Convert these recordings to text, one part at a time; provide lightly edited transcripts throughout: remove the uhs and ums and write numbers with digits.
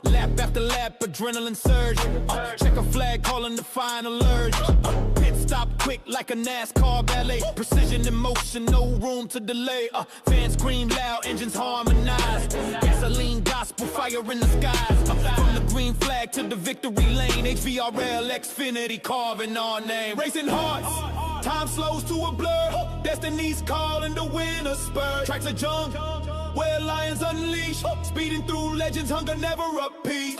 Lap after lap, adrenaline surge. Check a flag calling the final urge. Pit stop quick like a NASCAR ballet. Precision in motion, no room to delay. Fans scream loud, engines harmonize. Gasoline gospel, fire in the skies. From the green flag to the victory lane. HVRL, Xfinity, carving our name. Racing hearts, time slows to a blur. Destiny's calling the winner spur. Tracks are junk, where lions unleash. Speeding through legends, hunger never repeat.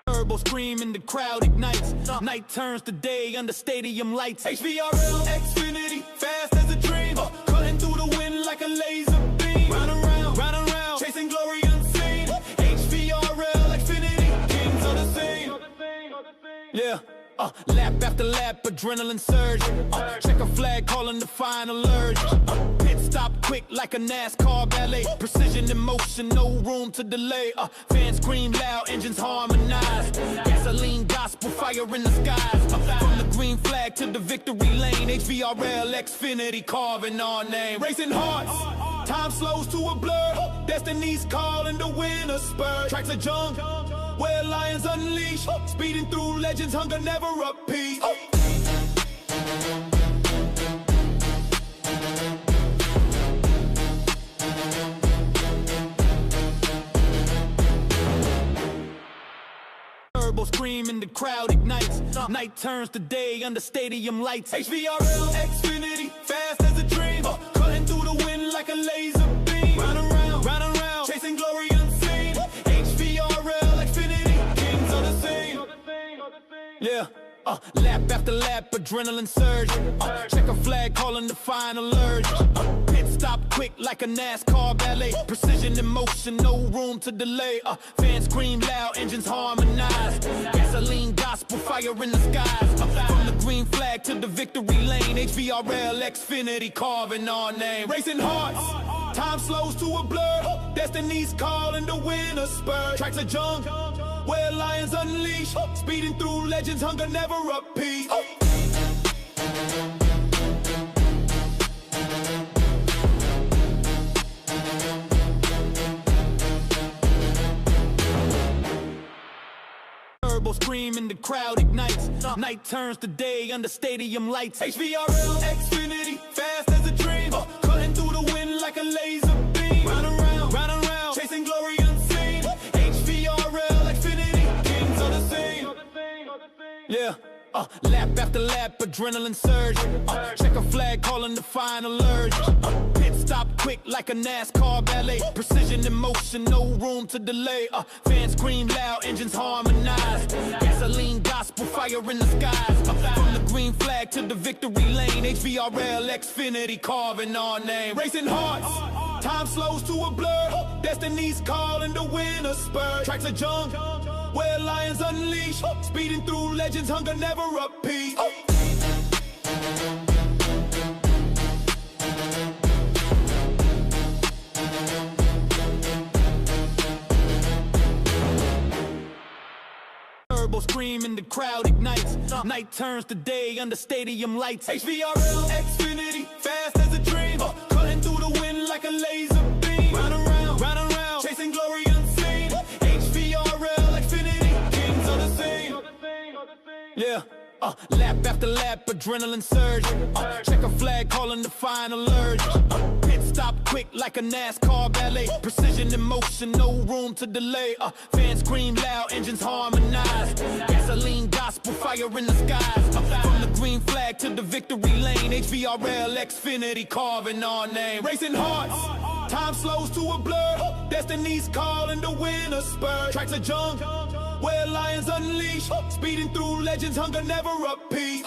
Turbo screaming, the crowd ignites. Night turns to day under stadium lights. HVRL, Xfinity, fast as a dream. Cutting through the wind like a laser beam. Round and round, chasing glory unseen. HVRL, Xfinity, kings of the scene. Yeah. Lap after lap, adrenaline surge. Check a flag calling the final urge. Pit stop quick like a NASCAR ballet. Precision in motion, no room to delay. Fans scream loud, engines harmonize. Gasoline gospel, fire in the skies. From the green flag to the victory lane. HVRL, Xfinity, carving our name. Racing hearts, time slows to a blur. Destiny's calling the winner spur. Tracks are junk, where lions unleash. Speeding through legends, hunger never repeat. Turbo screaming, the crowd ignites. Night turns to day under stadium lights. HVRL, Xfinity, fast as a dream. Cutting through the wind like a laser beam. Round and round, chasing glory unseen. HVRL, Xfinity, kings of the scene. Yeah. Lap after lap, adrenaline surge. Check a flag calling the final urge. Pit stop quick like a NASCAR ballet. Precision in motion, no room to delay. Fans scream loud, engines harmonize. Gasoline gospel, fire in the skies. From the green flag to the victory lane. HVRL, Xfinity, carving our name. Racing hearts, time slows to a blur. Destiny's calling the winner spur. Tracks are junk, where lions unleash. Speeding through legends, hunger never repeat. Turbo screaming, the crowd ignites. Night turns to day under stadium lights. HVRL, Xfinity, fast as a dream. Cutting through the wind like a laser beam. Round and round, chasing glory unseen. HVRL, Xfinity, kings of the scene. Yeah. Lap after lap, adrenaline surge. Check a flag calling the final urge. Pit stop quick like a NASCAR ballet. Precision in motion, no room to delay. Fans scream loud, engines harmonize. Gasoline gospel, fire in the skies. From the green flag to the victory lane. HVRL, Xfinity, carving our name. Racing hearts, time slows to a blur. Destiny's calling the winner spur. Tracks are junk, where lions unleash. Speeding through legends, hunger never repeat. Turbo screaming, the crowd ignites. Night turns to day under stadium lights. HVRL, Xfinity, fast as a dream. Cutting through the wind like a laser beam. Round and round, chasing glory unseen. HVRL, Xfinity, kings of the scene. Yeah. Lap after lap, adrenaline surge. Check a flag calling the final urge. Pit stop quick like a NASCAR ballet. Precision in motion, no room to delay. Fans scream loud, engines harmonize. Gasoline gospel, fire in the skies. From the green flag to the victory lane. HVRL, Xfinity, carving our name. Racing hearts, time slows to a blur. Destiny's calling the winner spur. Tracks are junk, where lions unleash. Speeding through legends, hunger never repeat.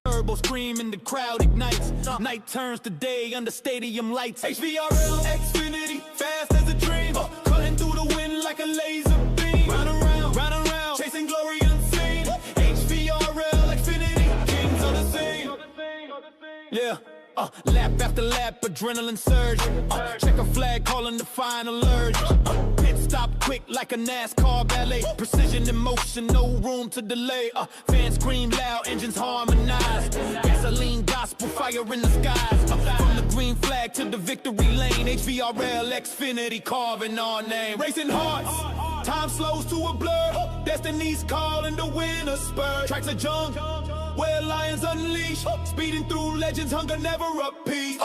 Turbo screaming, the crowd ignites. Night turns to day under stadium lights. HVRL, Xfinity, fast as a dream. Cutting through the wind like a laser beam. Round and round, chasing glory unseen. HVRL, Xfinity, kings of the scene. Yeah. Lap after lap, adrenaline surge. Check a flag calling the final urge. Pit stop quick like a NASCAR ballet. Precision in motion, no room to delay. Fans scream loud, engines harmonize. Gasoline gospel, fire in the skies. From the green flag to the victory lane. HVRL, Xfinity, carving our name. Racing hearts, time slows to a blur. Destiny's calling the winner spur. Tracks are junk, where lions unleash. Speeding through legends, hunger never repeat.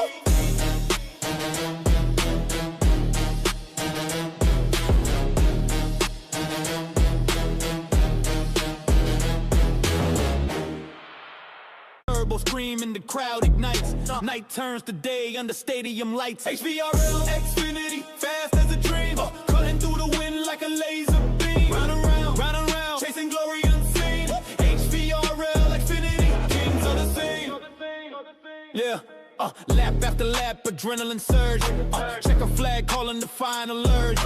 Turbo screaming, the crowd ignites. Night turns to day under stadium lights. HVRL, Xfinity, fast as a dream. Cutting through the wind like a laser beam. Round and round, chasing glory unseen. HVRL, Xfinity, kings of the scene. Yeah. Lap after lap, adrenaline surge. Check a flag calling the final urge.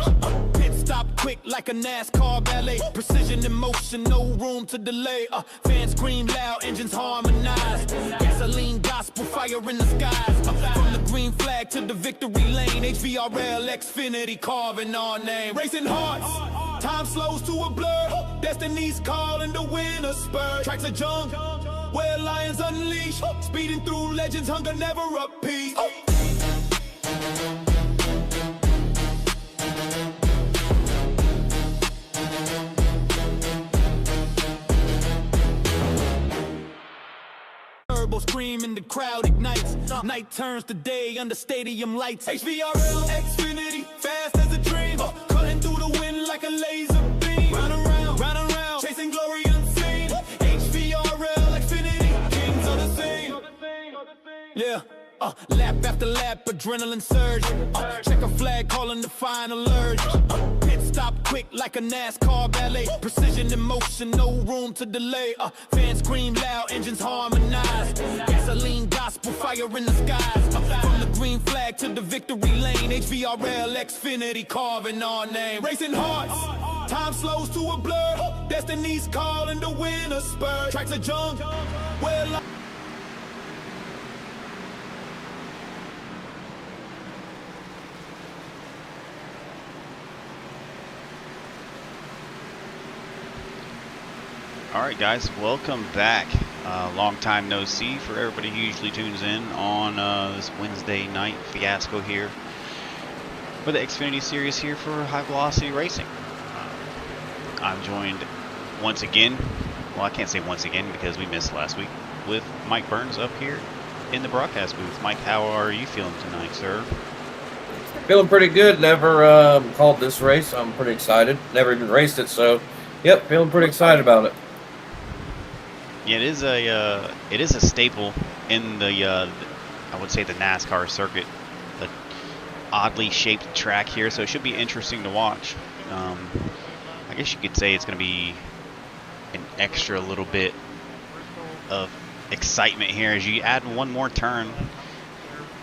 Pit stop quick like a NASCAR ballet. Precision in motion, no room to delay. Fans scream loud, engines harmonize. Gasoline gospel, fire in the skies. From the green flag to the victory lane. HVRL, Xfinity, carving our name. Racing hearts, time slows to a blur. Destiny's calling the winner spur. Tracks are junk, where lions unleash. Speeding through legends, hunger never repeat. Turbo screaming, the crowd ignites. Night turns to day under stadium lights. HVRL, Xfinity, fast as a dream. Cutting through the wind like a laser beam. Round and round, chasing glory unseen. HVRL, Xfinity, kings of the scene. Yeah. Lap after lap, adrenaline surge. Check a flag calling the final urge. Pit stop quick like a NASCAR ballet. Precision in motion, no room to delay. Fans scream loud, engines harmonize. Gasoline gospel, fire in the skies. From the green flag to the victory lane. HVRL, Xfinity, carving our name. Racing hearts, time slows to a blur. Destiny's calling the winner spur. Tracks are junk, where Alright guys, welcome back. Long time no see for everybody who usually tunes in on this Wednesday night fiasco here for the Xfinity series here for High Velocity Racing. I'm joined once again, well I can't say once again because we missed last week, with Mike Burns up here in the broadcast booth. Mike, how are you feeling tonight, sir? Feeling pretty good. Never called this race. I'm pretty excited. Never even raced it, so yep, feeling pretty excited about it. Yeah, it is a staple in the I would say the NASCAR circuit, the oddly shaped track here, so it should be interesting to watch. I guess you could say it's going to be an extra little bit of excitement here as you add one more turn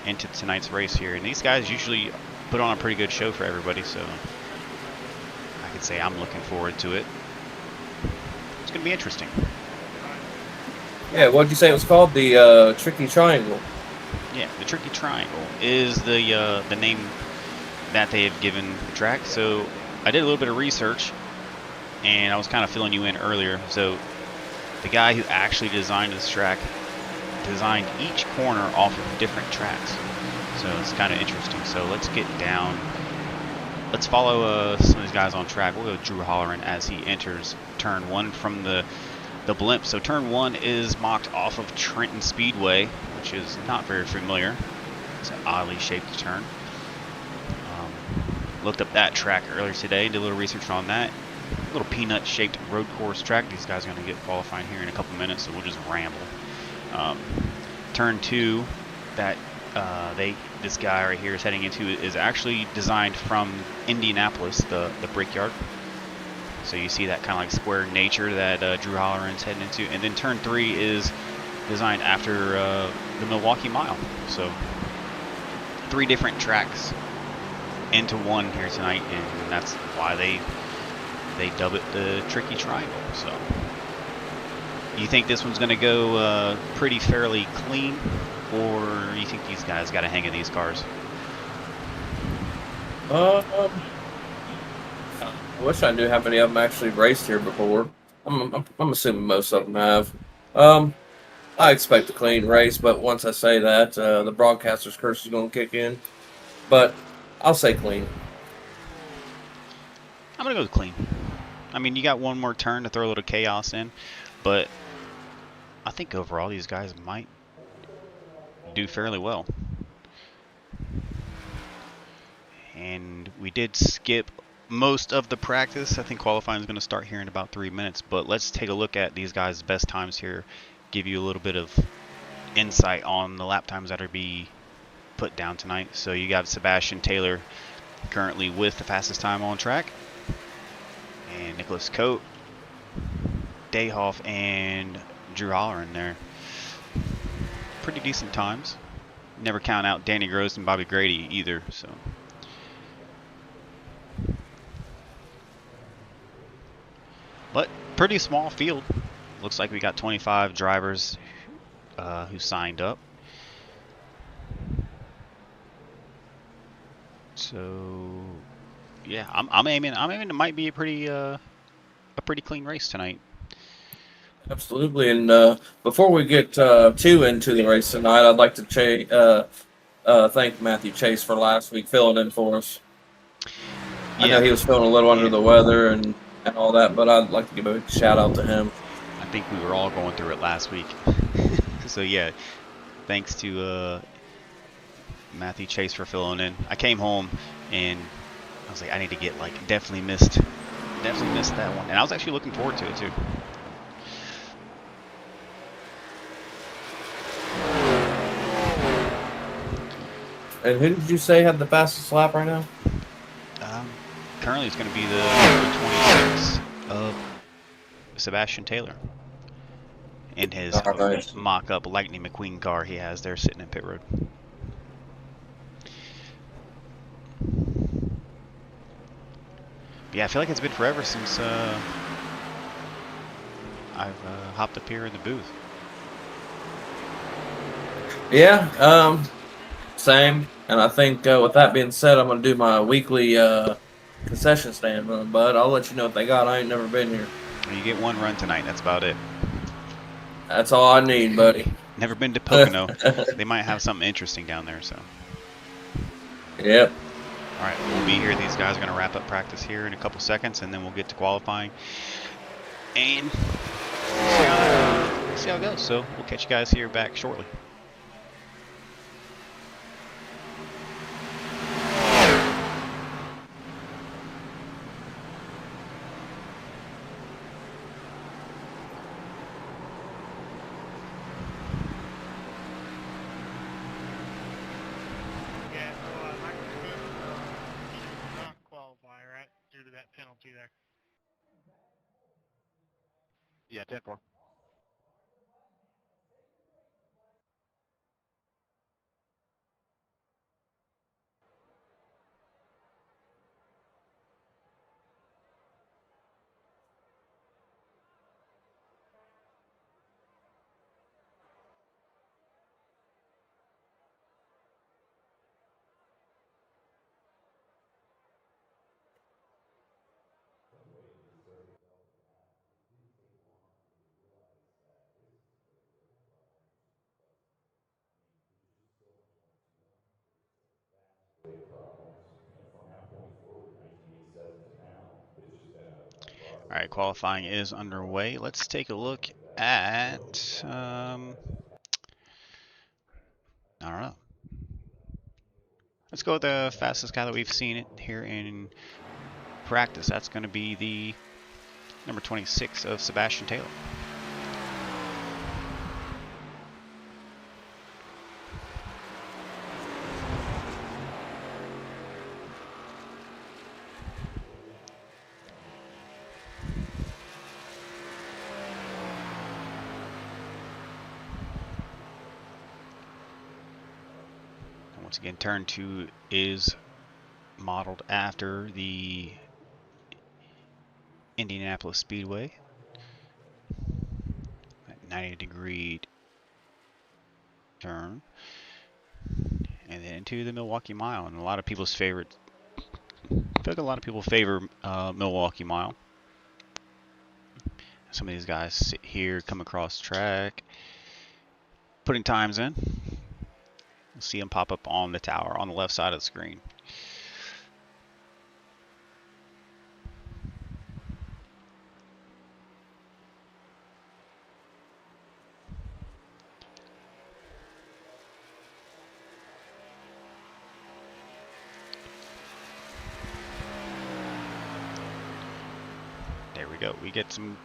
into tonight's race here, and these guys usually put on a pretty good show for everybody, so I could say I'm looking forward to it. It's going to be interesting. Yeah, what did you say it was called? The Tricky Triangle. Yeah, the Tricky Triangle is the name that they have given the track. So I did a little bit of research, and I was kind of filling you in earlier. So the guy who actually designed this track designed each corner off of different tracks. So it's kind of interesting. So let's get down. Let's follow some of these guys on track. We'll go Drew Holleran as he enters turn one from the blimp. So turn one is mocked off of Trenton Speedway, which is not very familiar. It's an oddly shaped turn. Looked up that track earlier today, did a little research on that. A little peanut shaped road course track. These guys are going to get qualifying here in a couple minutes, so we'll just ramble. Turn two that this guy right here is heading into is actually designed from Indianapolis, the Brickyard. So you see that kind of like square nature that Drew Holleran's heading into. And then turn three is designed after the Milwaukee Mile. So 3 different tracks into one here tonight, and that's why they dub it the Tricky Triangle. So you think this one's going to go pretty fairly clean or you think these guys got a hang of these cars? I wish I knew how many of them actually raced here before. I'm assuming most of them have. I expect a clean race, but once I say that, the broadcaster's curse is going to kick in. But I'll say clean. I'm going to go with clean. I mean, you got one more turn to throw a little chaos in, but I think overall these guys might do fairly well. And we did skip most of the practice. I think qualifying is going to start here in about 3 minutes, but let's take a look at these guys' best times here, give you a little bit of insight on the lap times that are be put down tonight. So you got Sebastian Taylor currently with the fastest time on track, and Nicholas Coate, Dayhoff, and Drew Holler in there. Pretty decent times. Never count out Danny Gross and Bobby Grady either. So, but pretty small field. Looks like we got 25 drivers who signed up. So, yeah, I'm aiming. It might be a pretty clean race tonight. Absolutely. And before we get too into the race tonight, I'd like to thank Matthew Chase for last week filling in for us. Yeah. I know he was feeling a little under the weather and all that, but I'd like to give a shout out to him. I think we were all going through it last week. So, yeah, thanks to Matthew Chase for filling in. I came home and I was like, I need to get definitely missed that one, and I was actually looking forward to it too. And who did you say had the fastest lap right now? Currently, it's going to be the number 26 of Sebastian Taylor in his mock-up Lightning McQueen car he has there sitting in pit road. Yeah, I feel like it's been forever since I've hopped up here in the booth. Yeah, same. And I think with that being said, I'm going to do my weekly concession stand run, bud. I'll let you know what they got. I ain't never been here. You get one run tonight. That's about it. That's all I need, buddy. Never been to Pocono. They might have something interesting down there. So. Yep. All right, we'll be here. These guys are going to wrap up practice here in a couple seconds, and then we'll get to qualifying. And see how it goes. So we'll catch you guys here back shortly. Penalty there. Yeah, 10-4. All right, qualifying is underway. Let's take a look at, I don't know. Let's go with the fastest guy that we've seen it here in practice. That's going to be the number 26 of Sebastian Taylor. Once again, turn 2 is modeled after the Indianapolis Speedway. That 90-degree turn, and then into the Milwaukee Mile. And a lot of people's favorite. I feel like a lot of people favor Milwaukee Mile. Some of these guys sit here, come across track, putting times in. You'll see them pop up on the tower on the left side of the screen. There we go. We get some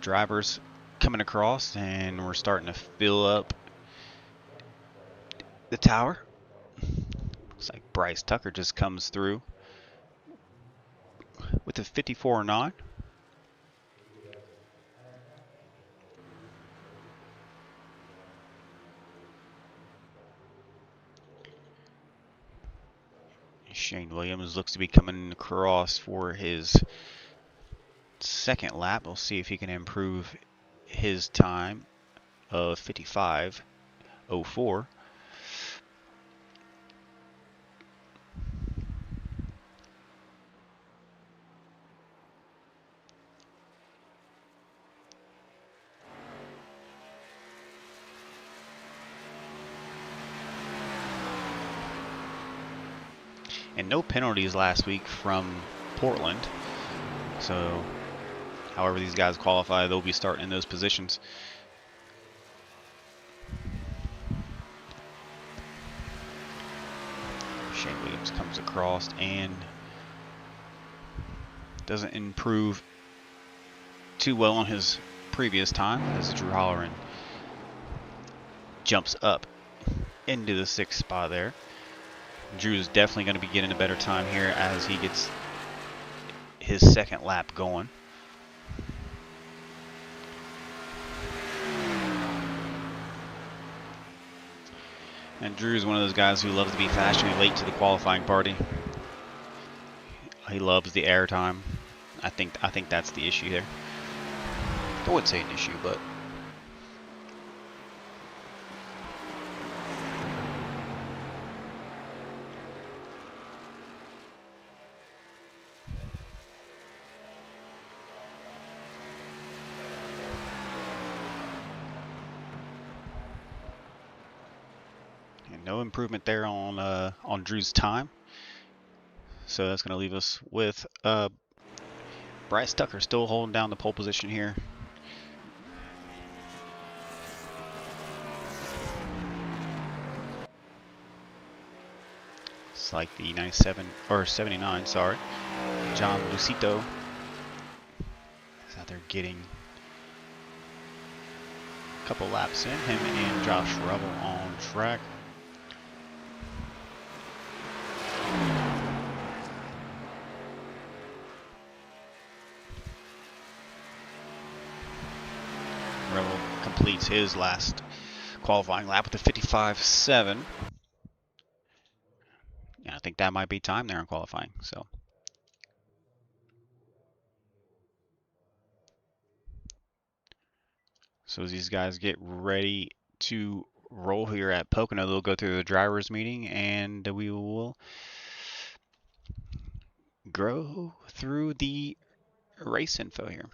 drivers coming across, and we're starting to fill up the tower. Looks like Bryce Tucker just comes through with a 54.9. Shane Williams looks to be coming across for his second lap. We'll see if he can improve his time of 55.04. And no penalties last week from Portland. So, however these guys qualify, they'll be starting in those positions. Shane Williams comes across and doesn't improve too well on his previous time as Drew Holleran jumps up into the 6th spot there. Drew's definitely going to be getting a better time here as he gets his second lap going. And Drew's one of those guys who loves to be fashionably late to the qualifying party. He loves the air time. I think that's the issue there. I wouldn't say an issue, but no improvement there on Drew's time. So that's going to leave us with Bryce Tucker still holding down the pole position here. It's like the 97 or 79, sorry. John Lucito is out there getting a couple laps in. Him and Josh Revel on track. Revel completes his last qualifying lap with a 55.7. Yeah, I think that might be time there in qualifying. So as these guys get ready to roll here at Pocono, they'll go through the drivers meeting and we will go through the race info here.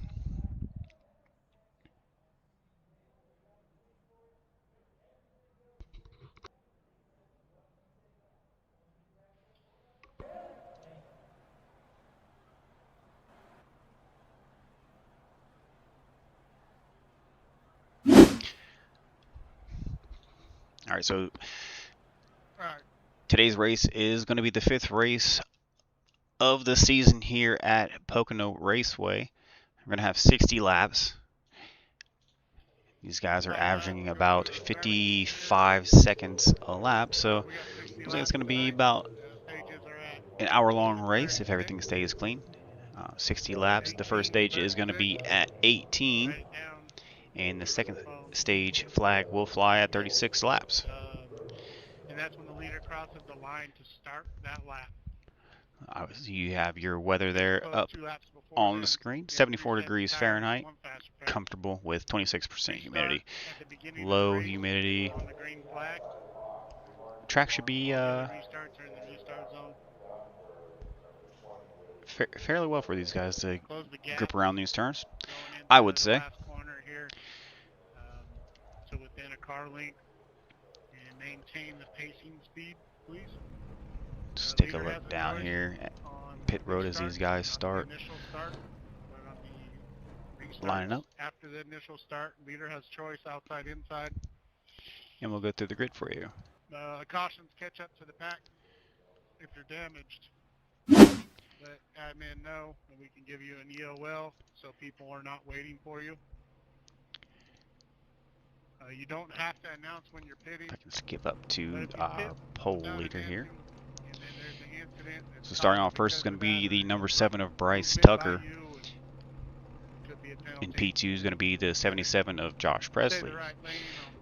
All right, so today's race is going to be the 5th race of the season here at Pocono Raceway. We're going to have 60 laps. These guys are averaging about 55 seconds a lap, so looks like it's going to be about an hour-long race if everything stays clean. 60 laps. The first stage is going to be at 18, and the second stage flag will fly at 36 laps. And that's when the leader crosses the line to start that lap. You have your weather there up on the screen. 74 degrees Fahrenheit, comfortable with 26% humidity. Low humidity. Track should be fairly well for these guys to grip around these turns, I would say. So within a car length and maintain the pacing speed, please. Just take a look down here at pit road as these guys start lining up. After the initial start, leader has choice outside, inside. And we'll go through the grid for you. Cautions catch up to the pack if you're damaged. Let admin know, and we can give you an EOL so people are not waiting for you. You don't have to announce when you're pitting. I can skip up to our pole leader here. And then there's an incident. So starting off first is going to be the number 7 of Bryce Tucker. In P2 is going to be the 77 of Josh Presley.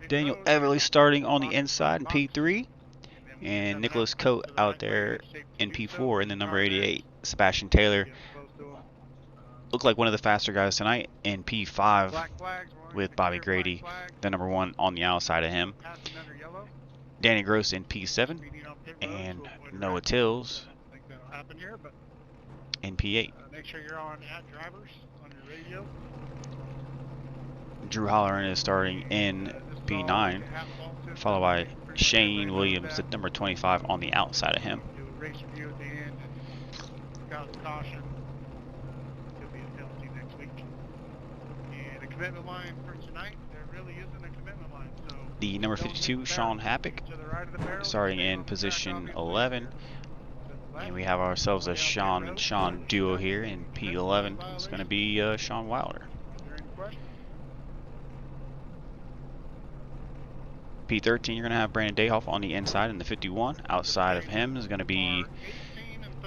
Daniel Everly starting on the inside in P3. And Nicholas Coate out there in P4 in the number 88. Sebastian Taylor looked like one of the faster guys tonight in P5 with Bobby Grady, the number 1 on the outside of him. Danny Gross in P7 and Noah Tills in P8. Make sure you're on at drivers on your radio. Drew Holleran is starting in P9, followed by Shane Williams at number 25 on the outside of him. Do a race review at the end and caution. Could be a penalty next week. And a commitment line for tonight, there really isn't a commitment line. So the number 52, Sean Happick, starting in position 11. And we have ourselves a Sean duo here in P11. It's going to be Sean Wilder. P13, you're going to have Brandon Dayhoff on the inside in the 51. Outside of him is going to be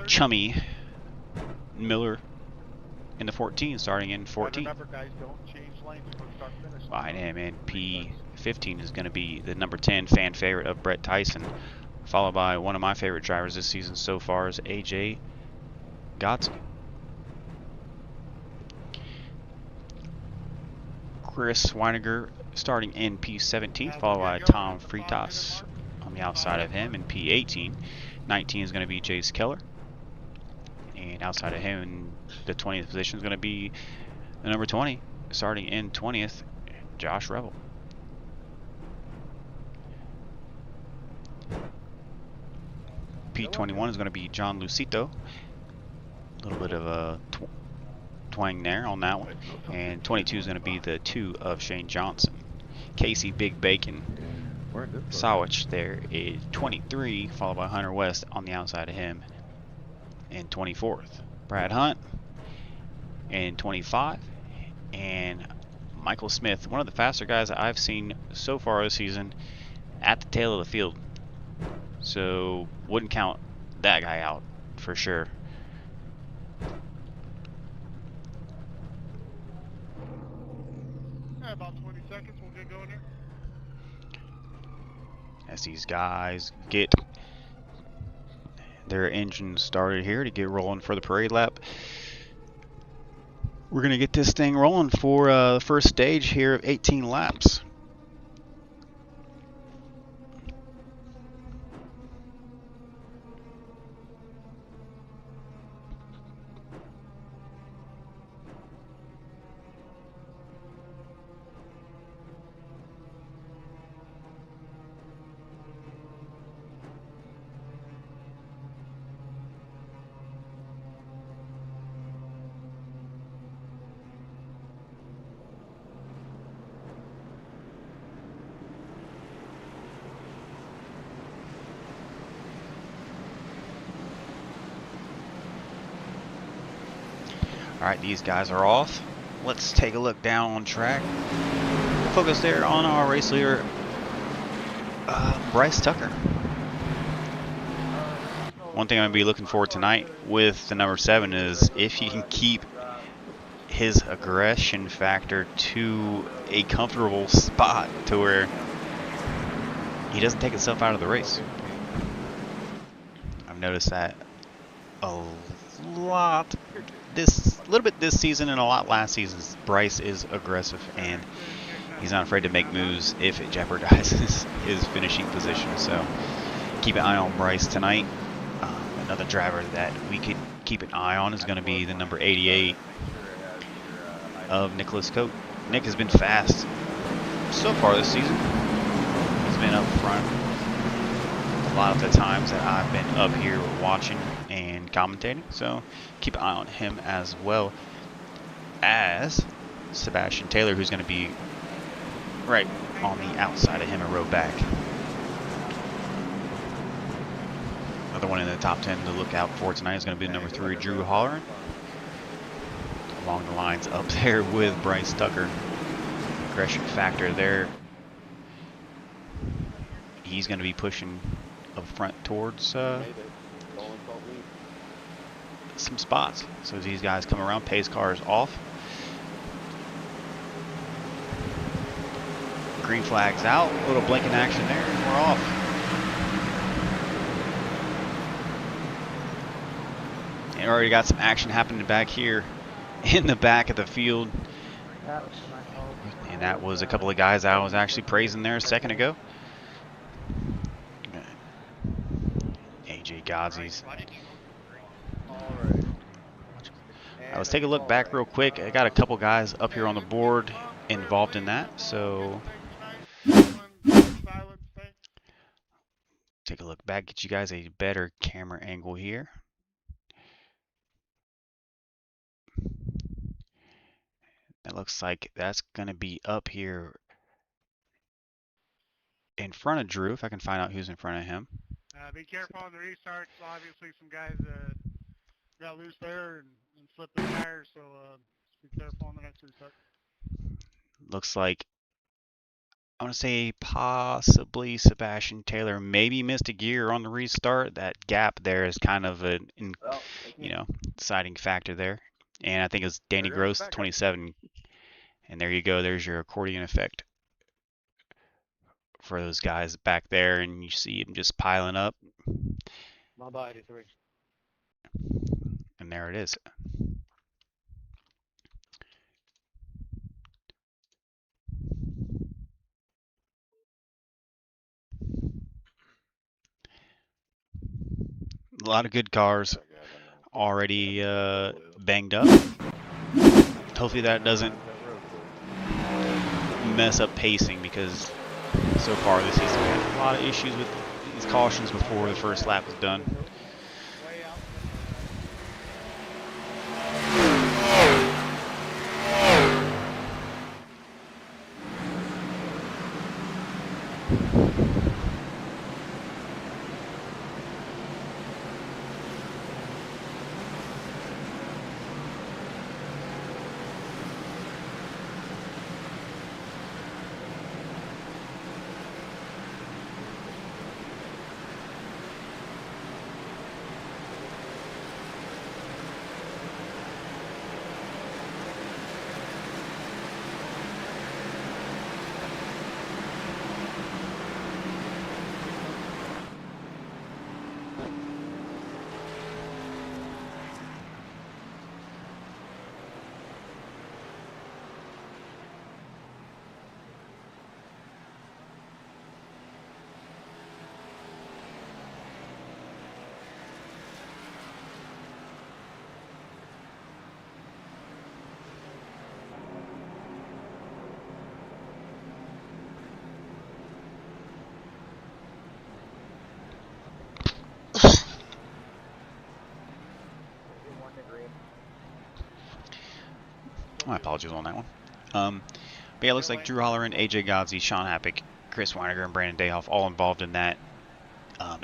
Chummy Miller in the 14, starting in 14. Behind him in P15 is going to be the number 10 fan favorite of Brett Tyson, followed by one of my favorite drivers this season so far is AJ Godsky. Chris Weiniger starting in P17, followed by Tom Freitas on the outside of him in P18. 19 is going to be Jace Keller. And outside of him in the 20th position is going to be the number 20, starting in 20th, Josh Revel. P21 is going to be John Lucito. A little bit of a twang there on that one. And 22 is going to be the 2 of Shane Johnson. Casey Big Bacon Sawich there is 23, followed by Hunter West on the outside of him in 24th. Brad Hunt in 25. And Michael Smith, one of the faster guys that I've seen so far this season, at the tail of the field. So wouldn't count that guy out for sure. About 20 seconds, we'll get going here. As these guys get their engines started here to get rolling for the parade lap. We're going to get this thing rolling for the first stage here of 18 laps. Alright, these guys are off. Let's take a look down on track. Focus there on our race leader, Bryce Tucker. One thing I'm going to be looking for tonight with the number 7 is if he can keep his aggression factor to a comfortable spot to where he doesn't take himself out of the race. I've noticed that a little bit this season and a lot last season. Bryce is aggressive and he's not afraid to make moves if it jeopardizes his finishing position. So keep an eye on Bryce tonight. Another driver that we could keep an eye on is going to be the number 88 of Nicholas Coate. Nick has been fast so far this season. He's been up front a lot of the times that I've been up here watching and commentating. So keep an eye on him as well as Sebastian Taylor, who's going to be right on the outside of him, a row back. Another one in the top 10 to look out for tonight is going to be number 3, Drew Holleran. Along the lines up there with Bryce Tucker. Aggression factor there. He's going to be pushing up front towards some spots. So as these guys come around, pace car is off. Green flag's out. A little blinking action there, and we're off. And already got some action happening back here in the back of the field. And that was a couple of guys I was actually praising there a second ago. AJ Gazzi's. Let's take a look back real quick. I got a couple guys up here on the board involved in that. So take a look back, get you guys a better camera angle here. It looks like that's going to be up here in front of Drew, if I can find out who's in front of him. Be careful on the restarts. Obviously, some guys got loose there and slipped the tires, so be careful on the next restart. Looks like, I want to say possibly Sebastian Taylor maybe missed a gear on the restart. That gap there is kind of a deciding factor there. And I think it was Danny Gross, 27. And there you go. There's your accordion effect for those guys back there. And you see them just piling up. My body 3. And there it is. A lot of good cars already banged up. Hopefully that doesn't mess up pacing, because so far this season we had a lot of issues with these cautions before the first lap was done. My apologies on that one. But yeah, it looks like Drew Holleran, AJ Gazzi, Sean Happick, Chris Weininger, and Brandon Dayhoff all involved in that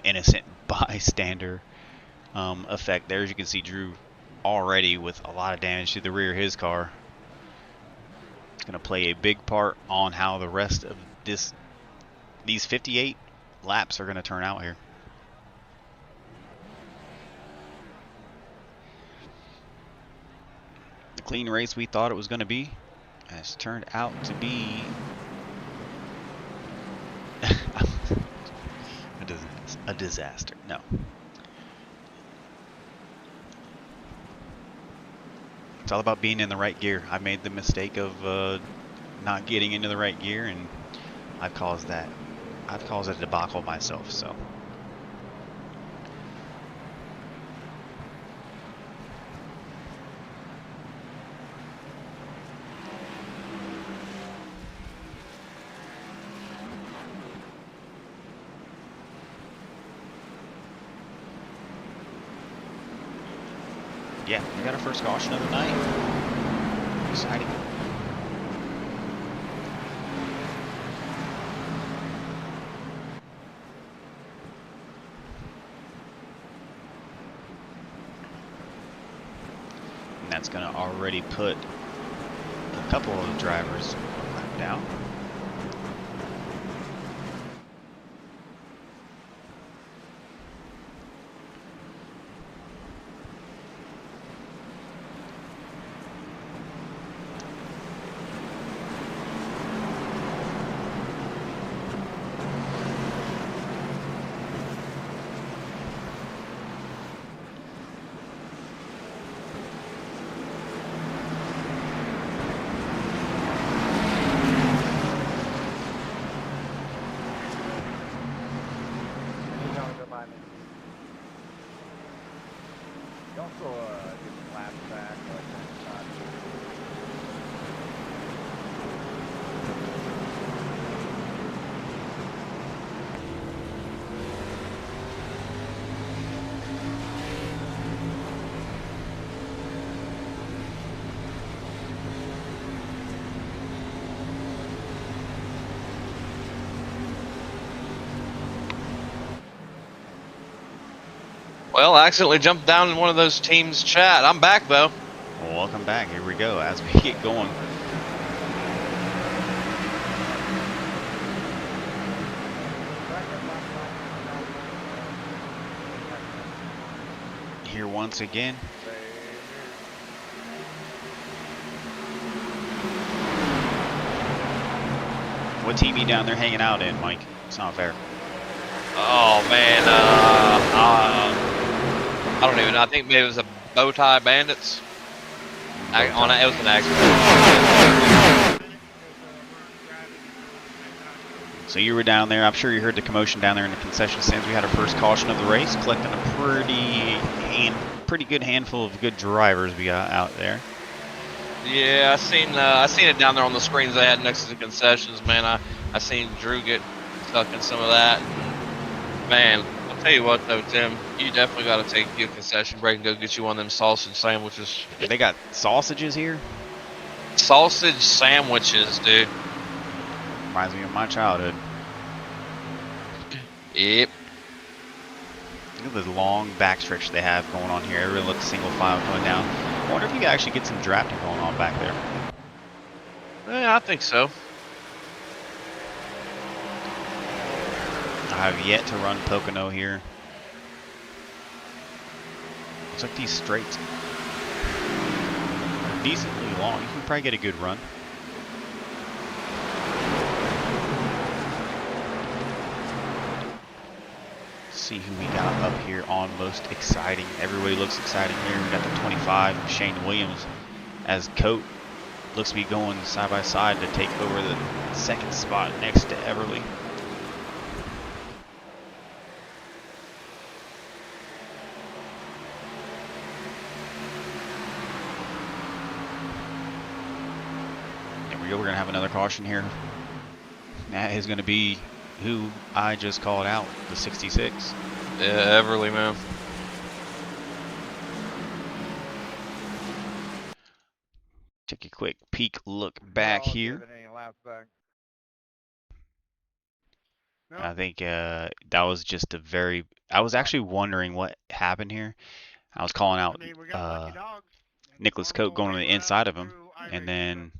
innocent bystander effect there. As you can see, Drew already with a lot of damage to the rear of his car. It's going to play a big part on how the rest of these 58 laps are going to turn out here. The clean race we thought it was going to be has turned out to be a disaster. No. It's all about being in the right gear. I made the mistake of not getting into the right gear, and I've caused that. I've caused a debacle myself. So. Yeah, we got our first caution of the night. Exciting. And that's going to already put a couple of drivers down. Well, I accidentally jumped down in one of those teams' chat. I'm back though. Well, welcome back. Here we go as we get going. Here once again. What team you down there hanging out in, Mike? It's not fair. Oh man, I don't even know. I think maybe it was a Bowtie Bandits. It was an accident. So you were down there. I'm sure you heard the commotion down there in the concession stands. We had our first caution of the race, collecting a pretty good handful of good drivers we got out there. Yeah, I seen it down there on the screens they had next to the concessions. Man, I seen Drew get stuck in some of that. Man, I'll tell you what though, Tim, you definitely got to take your concession break and go get you one of them sausage sandwiches. They got sausages here? Sausage sandwiches, dude. Reminds me of my childhood. Yep. Look at the long backstretch they have going on here. Everyone looks single file coming down. I wonder if you can actually get some drafting going on back there. Yeah, I think so. I have yet to run Pocono here. Looks like these straights are decently long. You can probably get a good run. See who we got up here on most exciting. Everybody looks exciting here. We got the 25, Shane Williams, as Coat looks to be going side by side to take over the second spot next to Everly. There we go. We're going to have another caution here. That is going to be who I just called out, the 66. Yeah, Everly, man. Take a quick peek look back here. No? I think that was just I was actually wondering what happened here. I was calling out I mean, we got lucky dogs. Nicholas Coat going on the inside of him, and then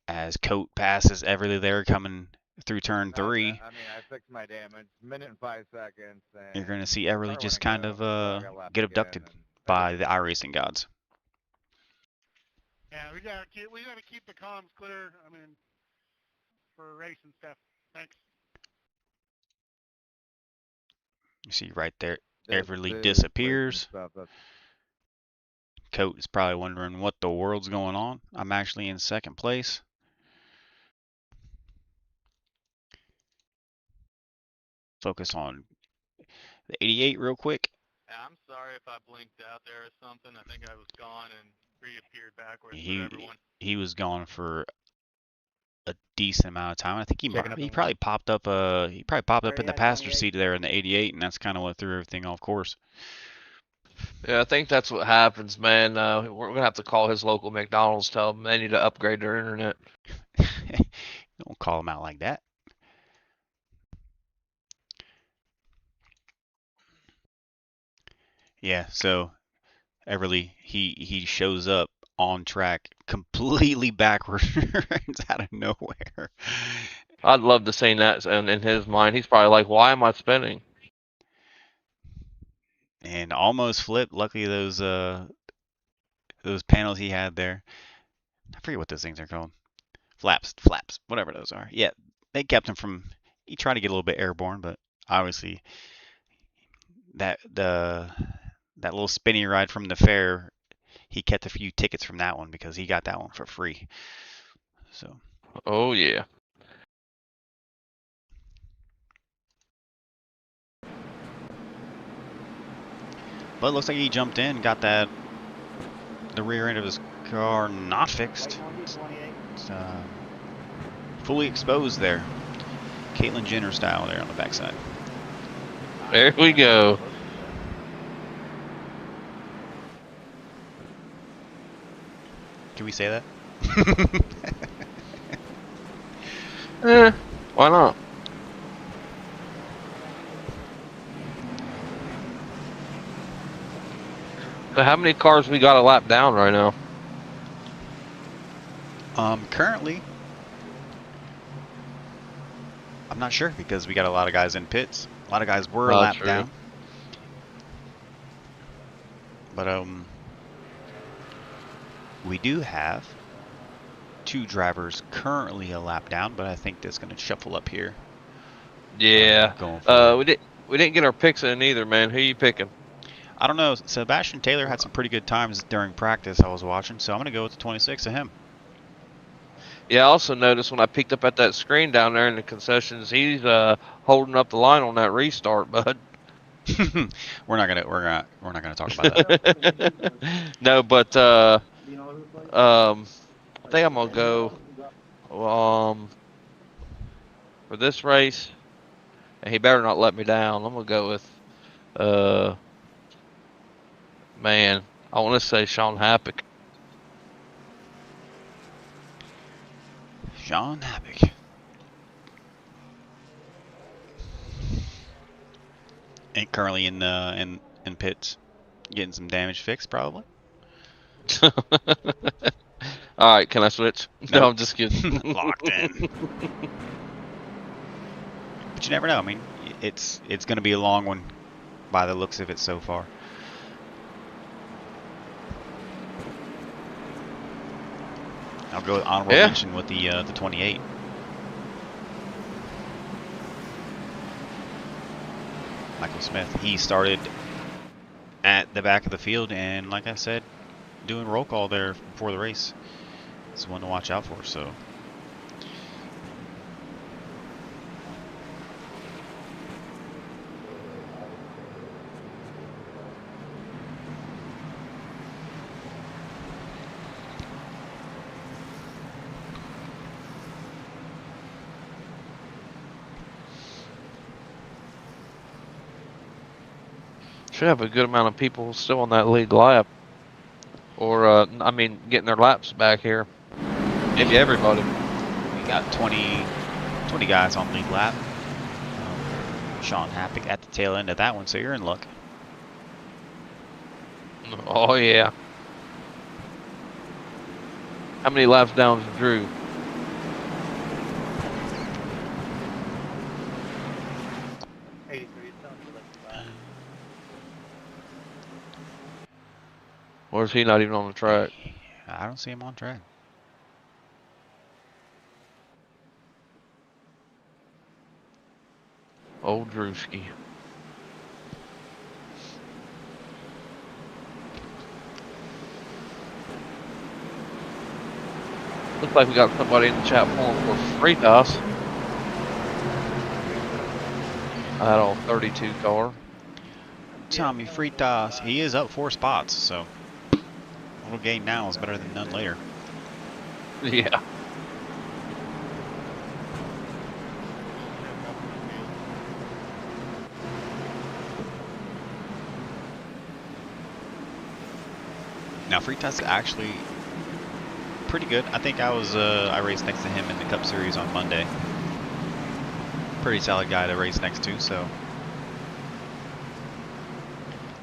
as Coat passes Everly there coming through turn 3, I mean, I fixed my damage. Minute and 5 seconds. And you're going to see Everly just kind of get abducted by the iRacing gods. Yeah, we gotta keep the comms clear. I mean, for racing stuff. Thanks. You see right there, Everly disappears. coat is probably wondering what the world's going on. I'm actually in second place. Focus on the 88 real quick. I'm sorry if I blinked out there or something. I think I was gone and reappeared backwards for He everyone. he was gone for a decent amount of time. I think Checking up he on probably popped up Where in you the at, passenger 28? seat there in the 88, and that's kind of what threw everything off course. Yeah, I think that's what happens, man. We're gonna have to call his local McDonald's, tell them they need to upgrade their internet. Don't call him out like that. Yeah, so Everly, he shows up on track completely backwards out of nowhere. I'd love to see that in his mind. He's probably like, "Why am I spinning?" And almost flipped. Luckily those panels he had there. I forget what those things are called. Flaps, whatever those are. Yeah, they kept him from. He tried to get a little bit airborne, but obviously that little spinny ride from the fair, he kept a few tickets from that one because he got that one for free. So. Oh yeah. But it looks like he jumped in, got the rear end of his car not fixed. It's fully exposed there. Caitlyn Jenner style there on the backside. There we go. Can we say that? Why not? So how many cars we got a lap down right now? Currently, I'm not sure because we got a lot of guys in pits. A lot of guys were a lap down. But we do have 2 drivers currently a lap down, but I think that's going to shuffle up here. Yeah. We didn't get our picks in either, man. Who you picking? I don't know. Sebastian Taylor had some pretty good times during practice I was watching, so I'm going to go with the 26 of him. Yeah, I also noticed when I peeked up at that screen down there in the concessions, he's holding up the line on that restart, bud. we're not gonna talk about that. No, but I think I'm gonna go for this race, and he better not let me down. I'm gonna go with man, I want to say Sean Happick. Sean Happick. And currently in pits, getting some damage fixed probably. All right, can I switch? Nope. No, I'm just kidding. Locked in. But you never know. I mean, it's going to be a long one by the looks of it so far. I'll go with honorable mention with the 28. Michael Smith. He started at the back of the field, and like I said, doing roll call there before the race. It's one to watch out for. So. Should have a good amount of people still on that lead lap. Or, I mean, getting their laps back here. Maybe everybody. We got 20 guys on lead lap. Sean Happick at the tail end of that one, so you're in luck. Oh, yeah. How many laps down is Drew? Or is he not even on the track? I don't see him on track. Old Drewski. Looks like we got somebody in the chat pulling for free toss. That old 32 car. Tommy Fritas, he is up 4 spots, so a little gain now is better than none later. Yeah. Now Fritas is actually pretty good. I think I raced next to him in the Cup Series on Monday. Pretty solid guy to race next to, so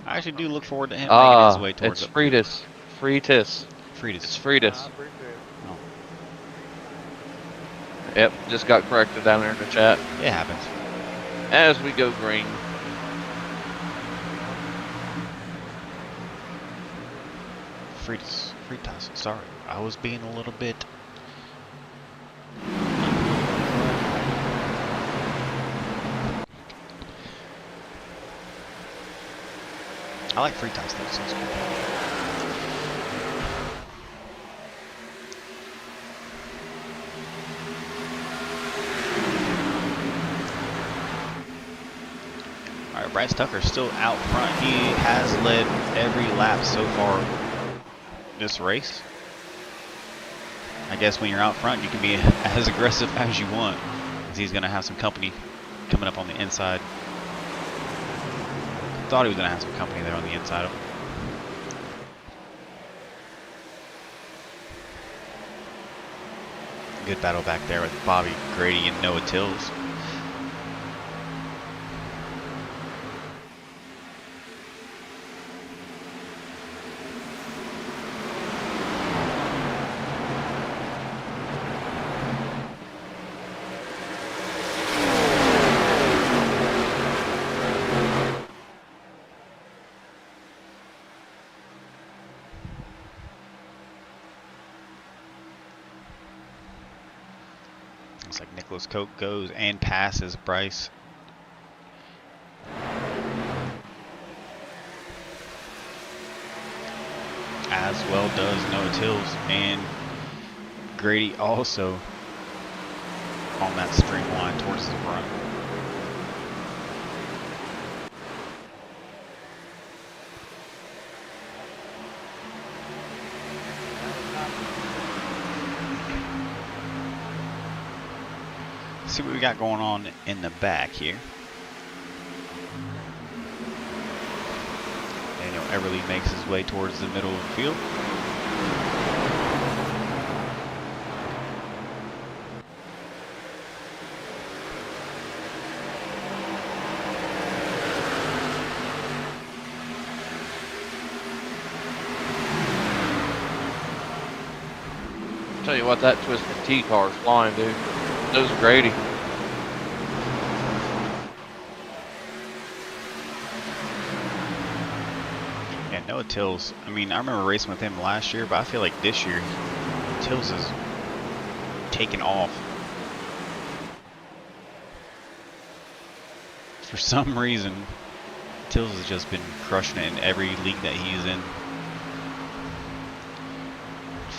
I actually do look forward to him making his way towards it's Fritas. Fritas. Fritas. It's Fritas. Appreciate it. Oh, Yep, just got corrected down there in the chat. it happens. As we go green. Fritas. Sorry, I was being a little bit. I like Fritas though, so it's good. All right, Bryce Tucker's still out front. He has led every lap so far this race. I guess when you're out front, you can be as aggressive as you want, because he's going to have some company coming up on the inside. Thought he was going to have some company there on the inside of him. Good battle back there with Bobby Grady and Noah Tills. Looks like Nicholas Koch goes and passes Bryce. As well does Noah Tills, and Grady also on that streamline towards the front. See what we got going on in the back here. Daniel Everly makes his way towards the middle of the field. Tell you what, that Twisted T car is flying, dude. Those are Grady. Yeah, Noah Tills, I mean, I remember racing with him last year, but I feel like this year, Tills has taken off. For some reason, Tills has just been crushing it in every league that he's in.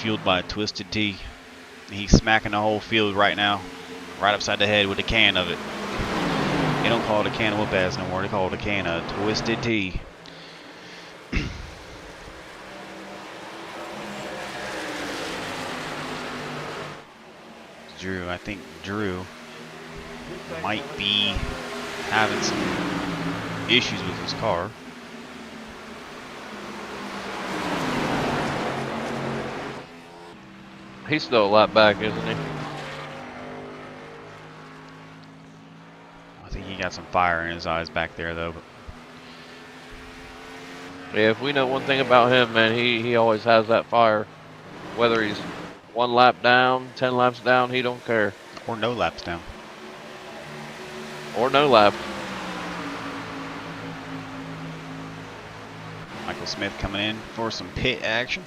Fueled by a Twisted T. He's smacking the whole field right now. Right upside the head with a can of it. They don't call it a can of whoop ass no more. They call it a can of Twisted Tea. Drew, I think Drew might be having some issues with his car. He's still a lap back, isn't he? I think he got some fire in his eyes back there, though. But Yeah, if we know one thing about him, man, he always has that fire. Whether he's 1 lap down, 10 laps down, he don't care. or no laps down. Or no lap. Michael Smith coming in for some pit action.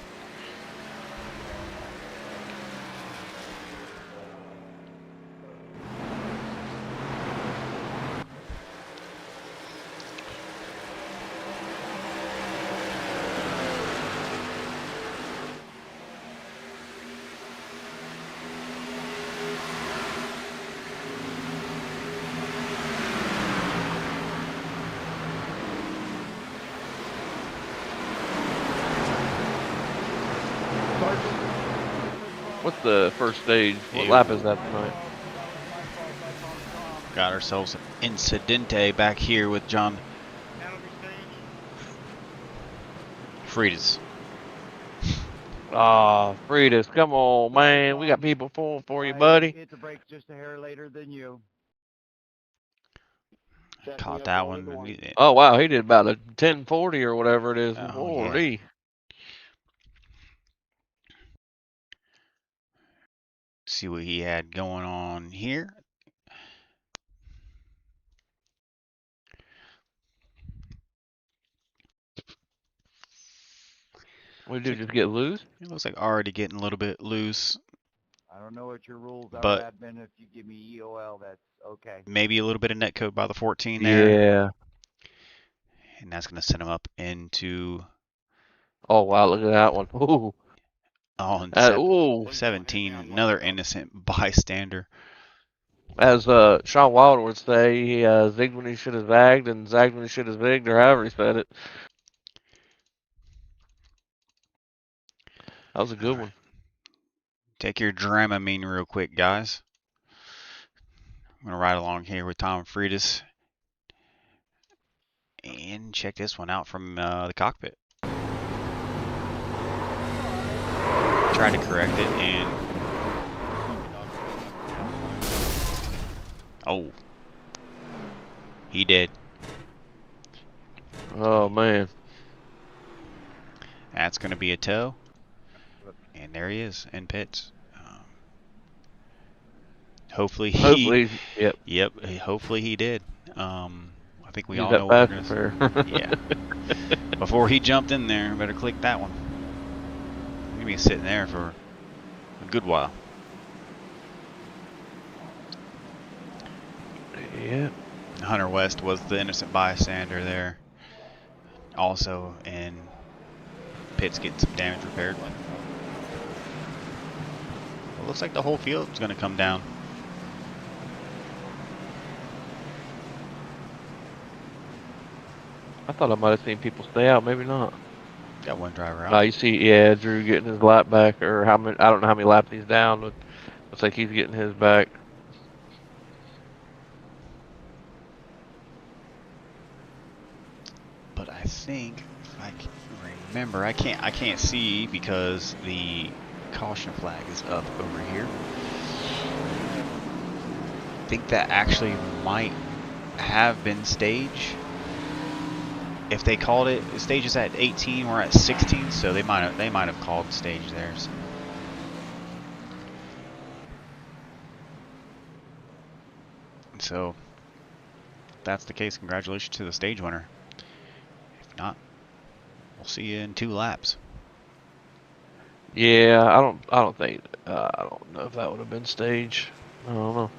What's the first stage? What Ew. lap is that tonight? Got ourselves an incidente back here with John Penalty stage. Freitas. Ah, Freitas, come on, man. We got people pulling for you, buddy. Hit the brakes just a hair later than you. Caught that one. Oh, wow. He did about a 1040 or whatever it is. Oh, Holy. See what he had going on here. What did you just get loose? It looks like already getting a little bit loose. I don't know what your rules are, But- admin. If you give me EOL, that's okay. Maybe a little bit of net code by the 14 there. Yeah. And that's going to send him up into Oh, wow. Look at that one. Ooh. on Ooh. 17. Another innocent bystander. As Sean Wilder would say, he zigged when he should have zagged and zagged when he should have zigged, or however he said it. That was a good one. Take your Dramamine real quick, guys. I'm going to ride along here with Tom Freitas. And check this one out from the cockpit. Tried to correct it and... Oh. He did. Oh, man. That's going to be a tow. And there he is in pits. Hopefully he... Yep. Yep, hopefully he did. I think we Use all that know what fast we're and gonna Yeah. Before he jumped in there, better click that one. He's gonna be sitting there for a good while. Yeah. Hunter West was the innocent bystander there. Also in pits getting some damage repaired. It looks like the whole field's gonna come down. I thought I might have seen people stay out. Maybe not. Got one driver out. You see, yeah, Drew getting his lap back, or how many? I don't know how many laps he's down, but looks like he's getting his back. But I think, if I can remember, I can't see because the caution flag is up over here. I think that actually might have been stage. If they called it, stage is at 18, we're at 16, so they might have called stage theirs. So, if that's the case, congratulations to the stage winner. If not, we'll see you in 2 laps. Yeah, I don't think, I don't know if that would have been stage. I don't know.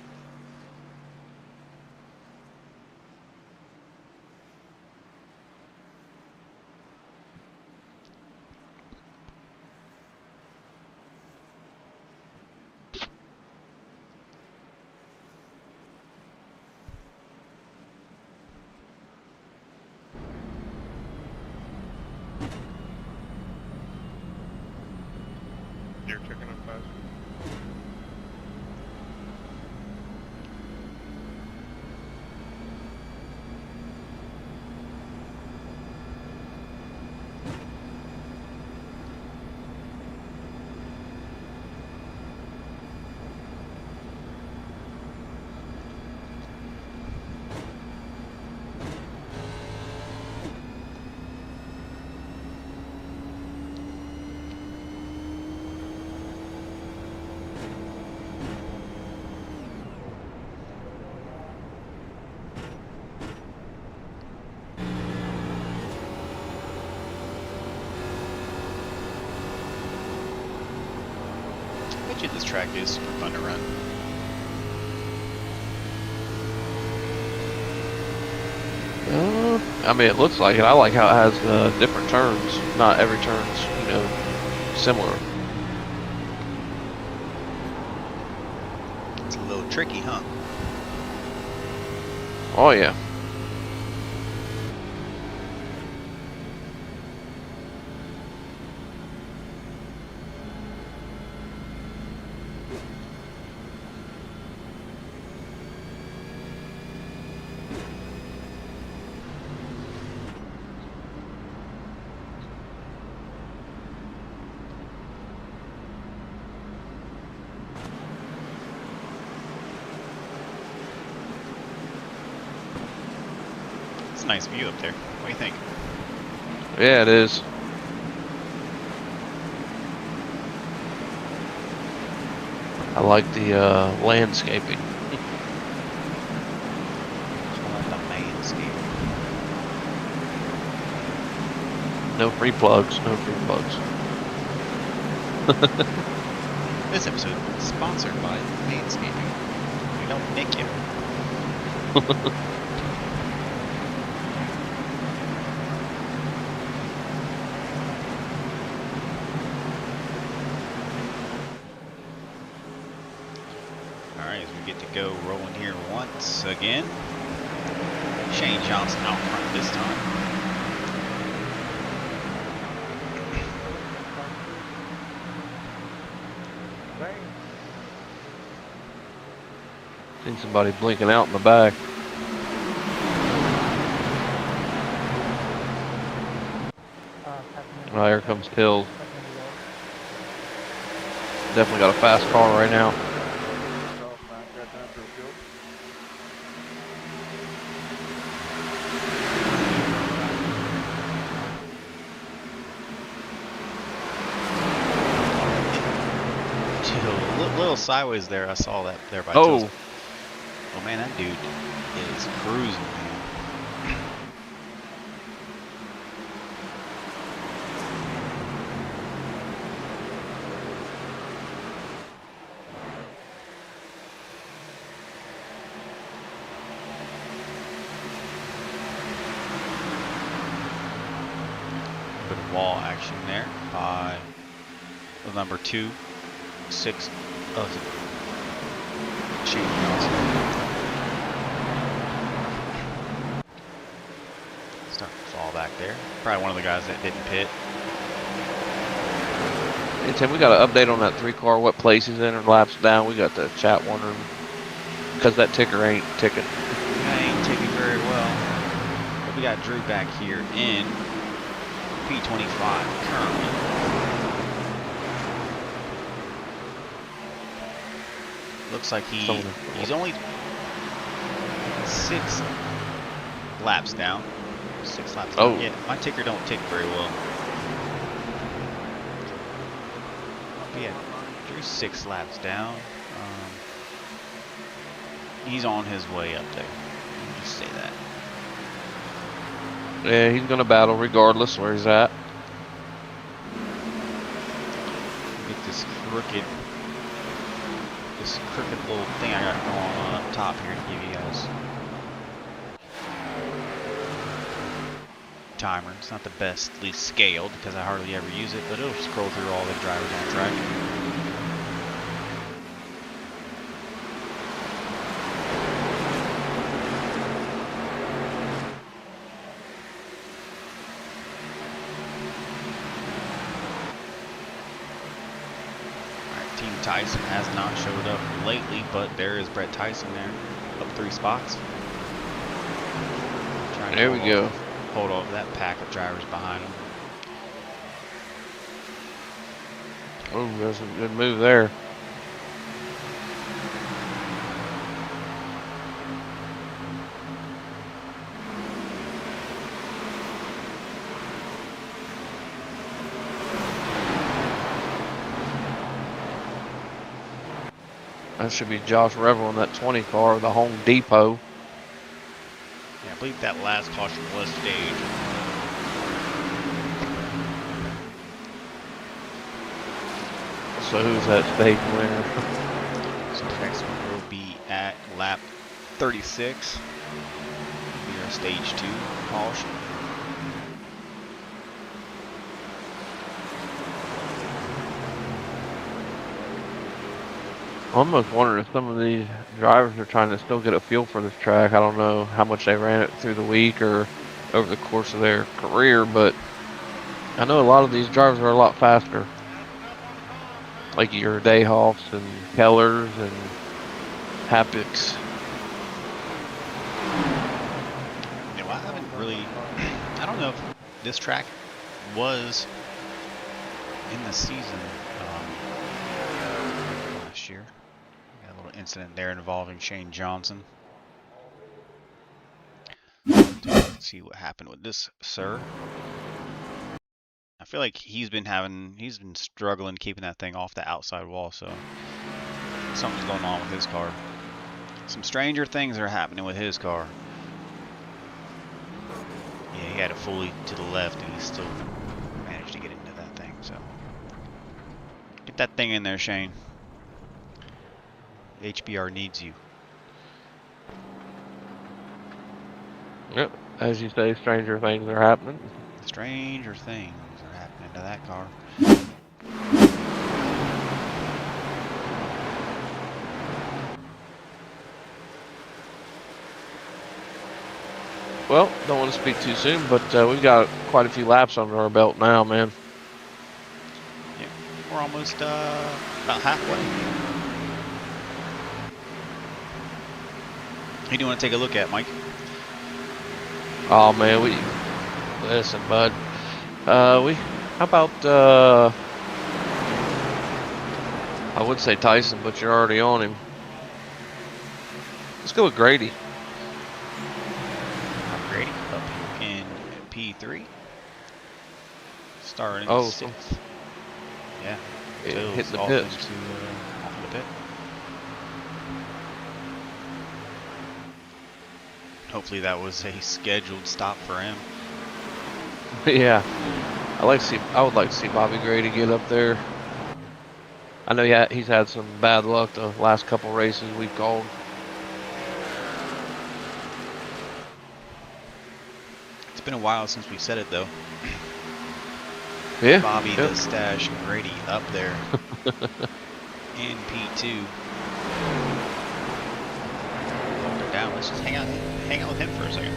You're checking on fast. I bet you this track is super fun to run. I mean, it looks like it. I like how it has different turns. Not every turn's, you know, similar. It's a little tricky, huh? Oh yeah. a nice view up there. What do you think? Yeah, it is. I like the landscaping. The landscape. No free plugs. No free plugs. This episode is sponsored by Manscaping. We don't nick you. Alright, as we get to go rolling here once again. Shane Johnson out front this time. Seen somebody blinking out in the back. Oh, here comes Hills. Definitely got a fast car right now. A little sideways there. I saw that there by Oh. Tilson. Oh man, that dude is cruising, man. Bit of wall action there by the number 2, 6 of Shane Johnson. Starting to fall back there. Probably one of the guys that didn't pit. Hey Tim, we got an update on that 3-car. What place he's in or laps down? We got the chat wondering because that ticker ain't ticking. That ain't ticking very well. But we got Drew back here in P25 currently. Looks like he's only 6 laps down. 6 laps down. Oh. Yeah, my ticker don't tick very well. But yeah, Drew's 6 laps down. He's on his way up there. Let me just say that. Yeah, he's gonna battle regardless where he's at. Get this crooked little thing I got going on up top here to give you guys timer. It's not the bestly scaled because I hardly ever use it, but it'll scroll through all the drivers on track. Team Tyson has not showed up lately, but there is Brett Tyson there, up 3 spots. There we go. Hold off that pack of drivers behind him. Oh, that's a good move there. That should be Josh Revel in that 20 car, the Home Depot. Yeah, I believe that last caution was staged. So who's that stage winner? So the next one will be at lap 36. We are stage 2 caution. I'm almost wondering if some of these drivers are trying to still get a feel for this track. I don't know how much they ran it through the week or over the course of their career, but I know a lot of these drivers are a lot faster. Like your Dayhoffs and Kellers and Hapicks. Yeah, well, I haven't really, I don't know if this track was in the season last year. Got a little incident there involving Shane Johnson. Let's see what happened with this, sir. I feel like he's been struggling keeping that thing off the outside wall, so something's going on with his car. Some stranger things are happening with his car. Yeah, he had it fully to the left, and he still managed to get into that thing, so. Get that thing in there, Shane. HBR needs you. Yep, as you say, stranger things are happening. Stranger things are happening to that car. Well, don't want to speak too soon, but we've got quite a few laps under our belt now, man. Yeah, we're almost about halfway. Who do you want to take a look at, Mike? Oh man, listen, bud. How about I would say Tyson, but you're already on him. Let's go with Grady. Grady up in P3. Starting Oh, 6th. Yeah. Hit the off pit. Off the pit. Hopefully that was a scheduled stop for him. Yeah, I would like to see Bobby Grady get up there. I know he's had some bad luck the last couple races we've called. It's been a while since we said it though. Yeah, Bobby the Stash Grady up there in P2. Hold her down. Let's just hang out with him for a second.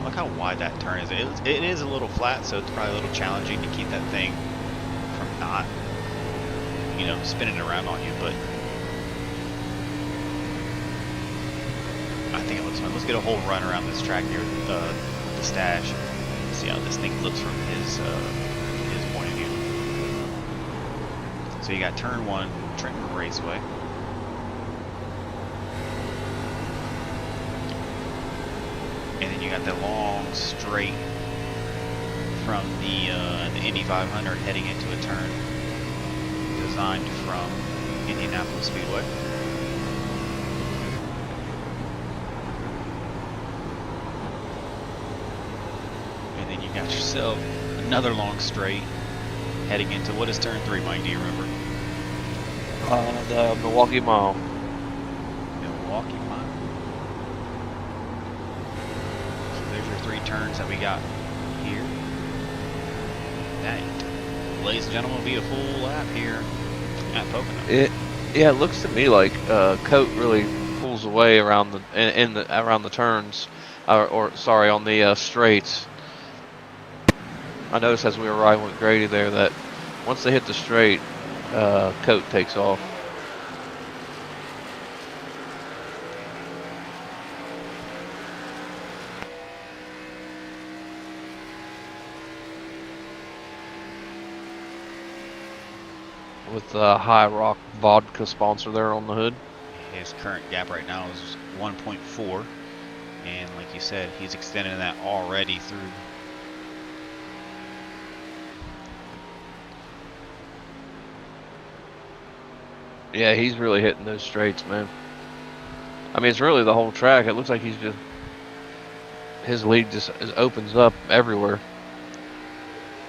Look how wide that turn is. It is a little flat, so it's probably a little challenging to keep that thing from not, spinning around on you. But I think it looks fun. Let's get a whole run around this track here with the Stash. See how this thing looks from his point of view. So you got turn 1, Trenton Raceway. And then you got the long straight from the Indy 500 heading into a turn designed from Indianapolis Speedway. And then you got yourself another long straight heading into, what is turn 3, Mike? Do you remember? The Milwaukee Mile. Milwaukee Mile. There's your 3 turns that we got here. That, ladies and gentlemen, will be a full lap here at Pocono. It looks to me like Coat really pulls away around the around the turns, on the straights. I noticed as we were riding with Grady there that once they hit the straight, Coat takes off. With the High Rock vodka sponsor there on the hood. His current gap right now is 1.4, and like you said, he's extending that already through. Yeah, he's really hitting those straights, man. I mean, it's really the whole track. It looks like his lead just opens up everywhere.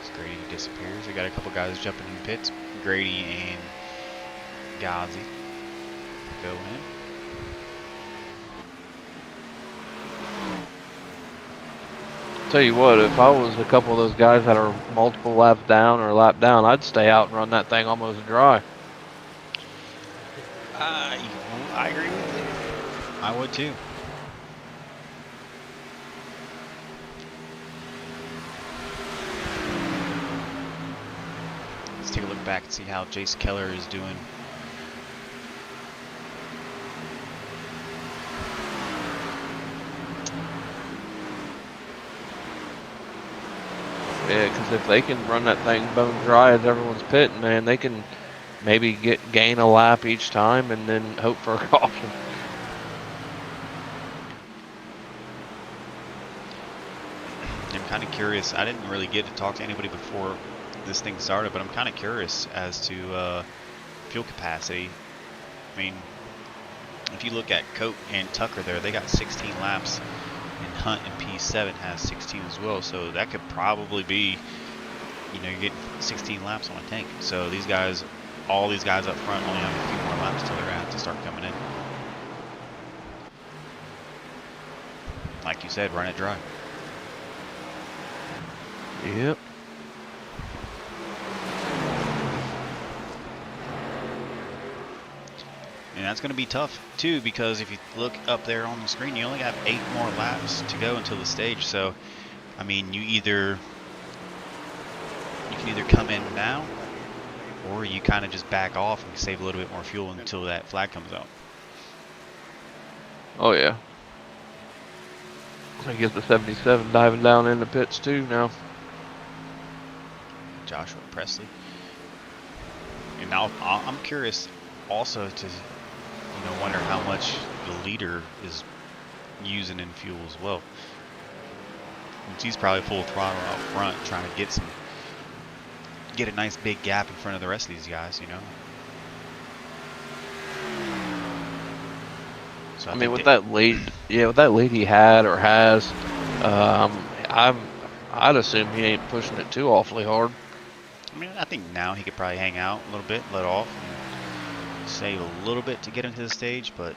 As Grady disappears, we got a couple guys jumping in pits. Grady and Ghazi go in. Tell you what, if I was a couple of those guys that are multiple laps down or a lap down, I'd stay out and run that thing almost dry. I agree with you. I would too. Let's take a look back and see how Jace Keller is doing. Yeah, because if they can run that thing bone dry as everyone's pitting, man, they can maybe gain a lap each time and then hope for a caution. I'm kind of curious. I didn't really get to talk to anybody before this thing started, but I'm kind of curious as to fuel capacity. I mean, if you look at Coat and Tucker there, they got 16 laps, and Hunt and P7 has 16 as well. So that could probably be, you know, you're getting 16 laps on a tank. So these guys, all these guys up front only have a few more laps till they're gonna have to start coming in. Like you said, run it dry. Yep. And that's going to be tough too, because if you look up there on the screen, you only have 8 more laps to go until the stage. So, I mean, you can either come in now, or you kind of just back off and save a little bit more fuel until that flag comes out. Oh yeah. I get the 77 diving down in the pits too now. Joshua Presley. And now I'm curious also to, you know, wonder how much the leader is using in fuel as well. He's probably full throttle out front, trying to get a nice big gap in front of the rest of these guys, you know. So I mean, with that lead, with that lead he had or has, I'd assume he ain't pushing it too awfully hard. I mean, I think now he could probably hang out a little bit, let off, and save a little bit to get into the stage. But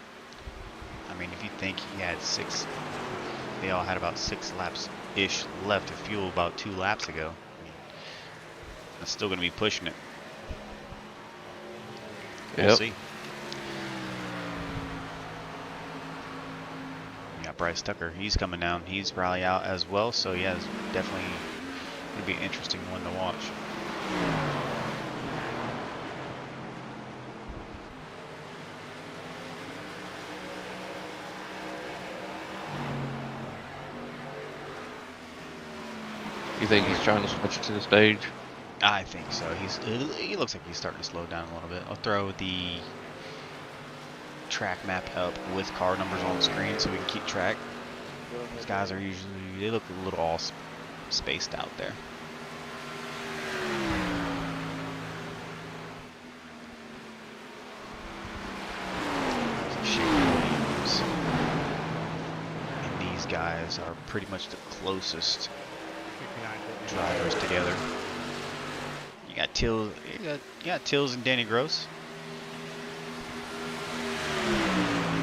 I mean, if you think he had 6, they all had about 6 laps-ish left of fuel about 2 laps ago. I mean, that's still going to be pushing it. We'll see. We got Bryce Tucker. He's coming down. He's probably out as well. So yeah, it's definitely going to be an interesting one to watch. You think he's trying to switch it to the stage? I think so. He looks like he's starting to slow down a little bit. I'll throw the track map up with car numbers on the screen so we can keep track. These guys are usually, they look a little all spaced out there. And these guys are pretty much the closest drivers together. You got Tills and Danny Gross.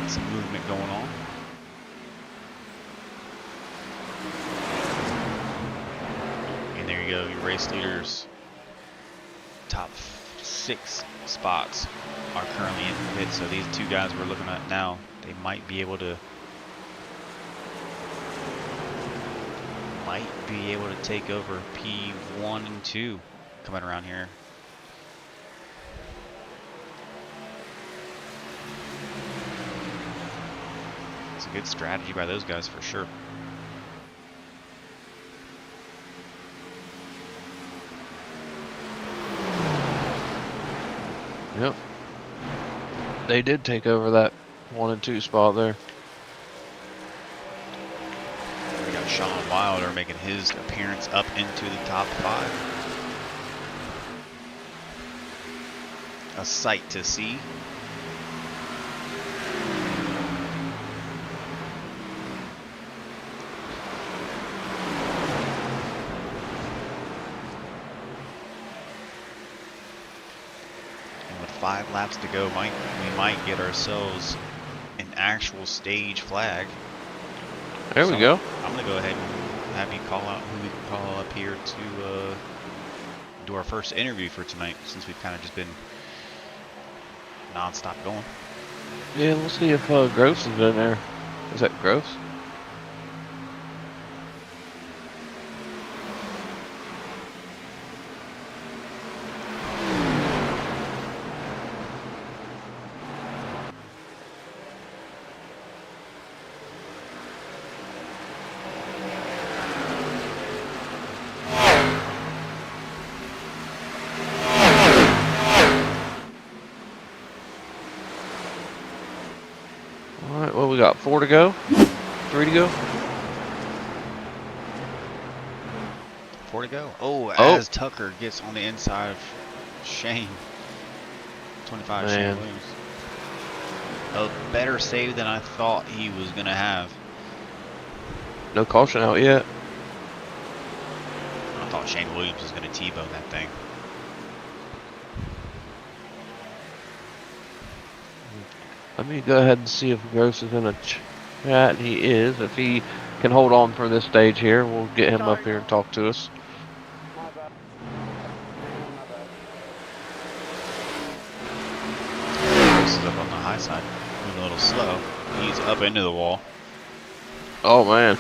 Some movement going on. And there you go, your race leaders. Top 6 spots are currently in the pit. So these 2 guys we're looking at now, they might be able to take over P1 and 2 coming around here. It's a good strategy by those guys for sure. Yep. They did take over that 1 and 2 spot there. We got Sean Wilder making his appearance up into the top 5. A sight to see. And with 5 laps to go, we might get ourselves an actual stage flag. There we go. I'm going to go ahead and have you call out who we can call up here to do our first interview for tonight, since we've kind of just been non-stop going. Yeah, let's see if Gross is in there. Is that Gross? Well, we got 4 to go, 3 to go. 4 to go. Oh, as Tucker gets on the inside of Shane. 25 Man. Shane Williams. A better save than I thought he was going to have. No caution out yet. I thought Shane Williams was going to T-bone that thing. Let me go ahead and see if Gross is in a chat. He is. If he can hold on for this stage here, we'll get him up here and talk to us. Gross is up on the high side. Moving a little slow. He's up into the wall. Oh, man.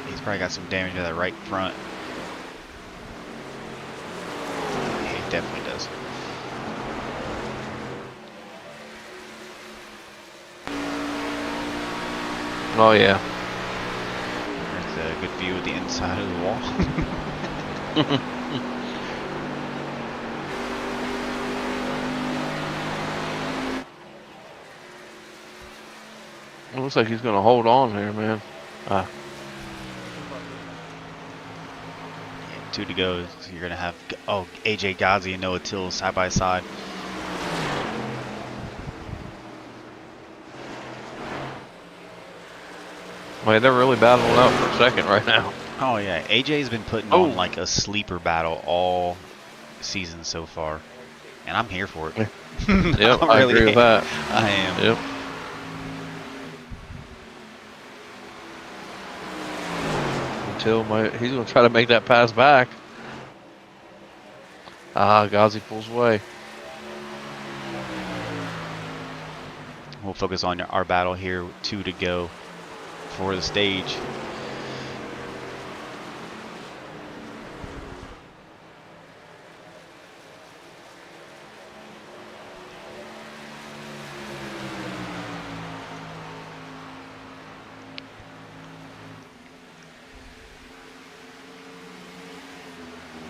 He's probably got some damage to that right front. Yeah, he definitely does. Oh, yeah. There's a good view of the inside of the wall. It looks like he's going to hold on here, man. 2 to go. So you're going to have, AJ Ghazi and Noah Till side by side. Wait, they're really battling out for a second right now. Oh, yeah. AJ's been putting on like a sleeper battle all season so far. And I'm here for it. Yep, I agree with that. I am. Yep. He's going to try to make that pass back. Ghazi pulls away. We'll focus on our battle here. 2 to go for the stage.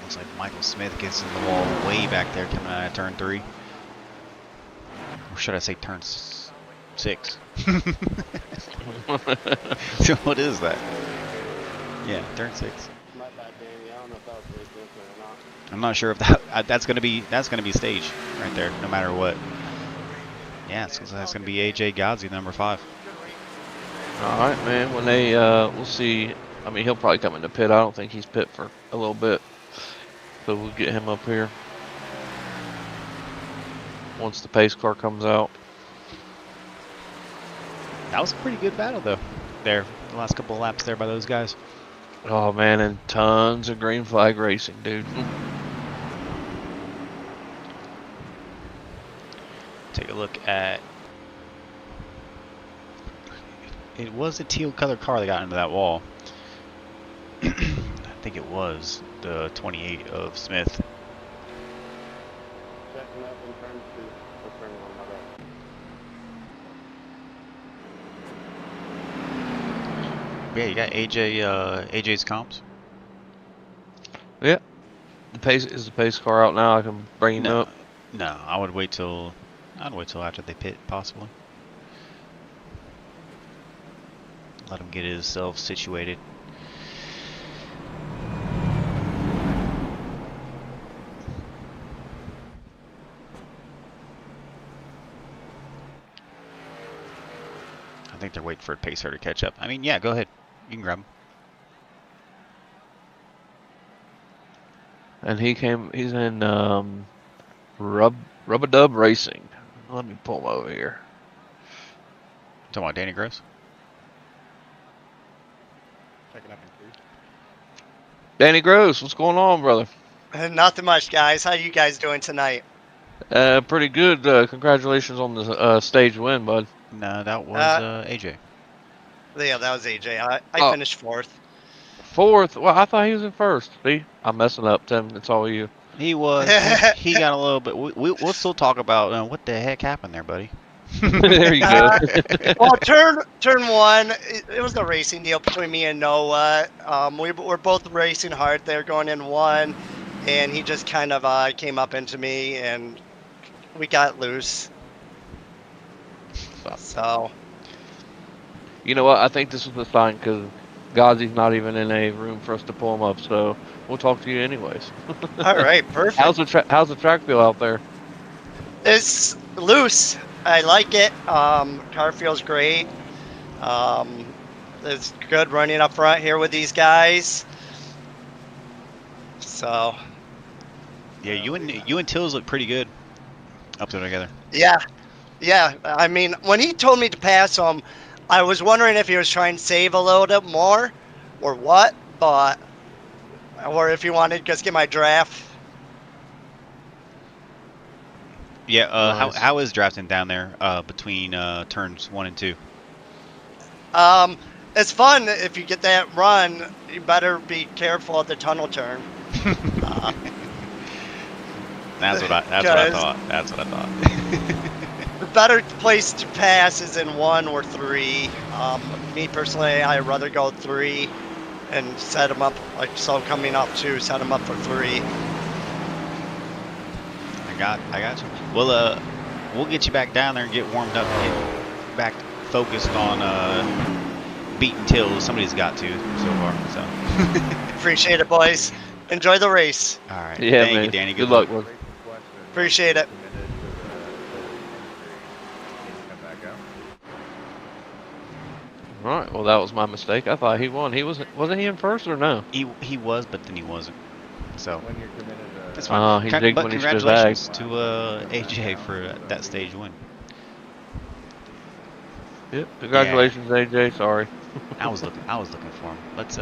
Looks like Michael Smith gets in the wall way back there coming out of turn 3. Or should I say turn 6? So what is that? Yeah, turn 6. I'm not sure if that's gonna be stage right there, no matter what. Yeah, so that's gonna be AJ Ghazi, number 5. All right, man. When they, we'll see. I mean, he'll probably come into pit. I don't think he's pit for a little bit, so we'll get him up here once the pace car comes out. That was a pretty good battle, though. There, the last couple of laps there by those guys. Oh man, and tons of green flag racing, dude. Take a look at. It was a teal color car that got into that wall. I think it was the 28 of Smith. Yeah, you got AJ's comps. Yeah. The pace car out now? I can bring him up. No, I'd wait till after they pit, possibly. Let him get himself situated. I think they're waiting for a pacer to catch up. I mean, yeah, go ahead. You can grab him. And he's in Rub-a-Dub Racing. Let me pull him over here. Talking about Danny Gross? Checking up in cruise. Danny Gross, what's going on, brother? Nothing much, guys. How you guys doing tonight? Pretty good. Congratulations on the stage win, bud. No, that was AJ. Yeah, that was AJ. I finished 4th. 4th? Well, I thought he was in 1st. See? I'm messing up, Tim. It's all you. He was. he got a little bit. We'll still talk about what the heck happened there, buddy. There you go. Well, turn 1, it was a racing deal between me and Noah. We were both racing hard there going in 1, and he just kind of came up into me, and we got loose. So You know what? I think this is the sign because Ghazi's not even in a room for us to pull him up. So we'll talk to you anyways. all right, perfect. How's the track feel out there? It's loose. I like it. Car feels great. It's good running up front here with these guys. So Yeah, you and Tills look pretty good up there together. yeah. I mean, when he told me to pass him, I was wondering if he was trying to save a little bit more, or what, or if he wanted to just get my draft. Yeah. Nice. How is drafting down there between turns 1 and 2? It's fun if you get that run. You better be careful at the tunnel turn. That's what I thought. That's what I thought. The better place to pass is in 1 or 3. Me personally, I'd rather go 3 and set them up, like so coming up 2, set them up for 3. I got you. Well, we'll get you back down there and get warmed up and get back focused on beating Tills. Somebody's got to so far. So Appreciate it, boys. Enjoy the race. all right. Yeah, Thank man. you, Danny. Good luck. Bud. Appreciate it. All right. Well, that was my mistake. I thought he won. Wasn't he in first or no? He was, but then he wasn't. So When you're committed that's to fine. he Con- digged but when he stood congratulations to AJ for that stage win. Yep. Congratulations, AJ. Sorry. I was looking for him. Let's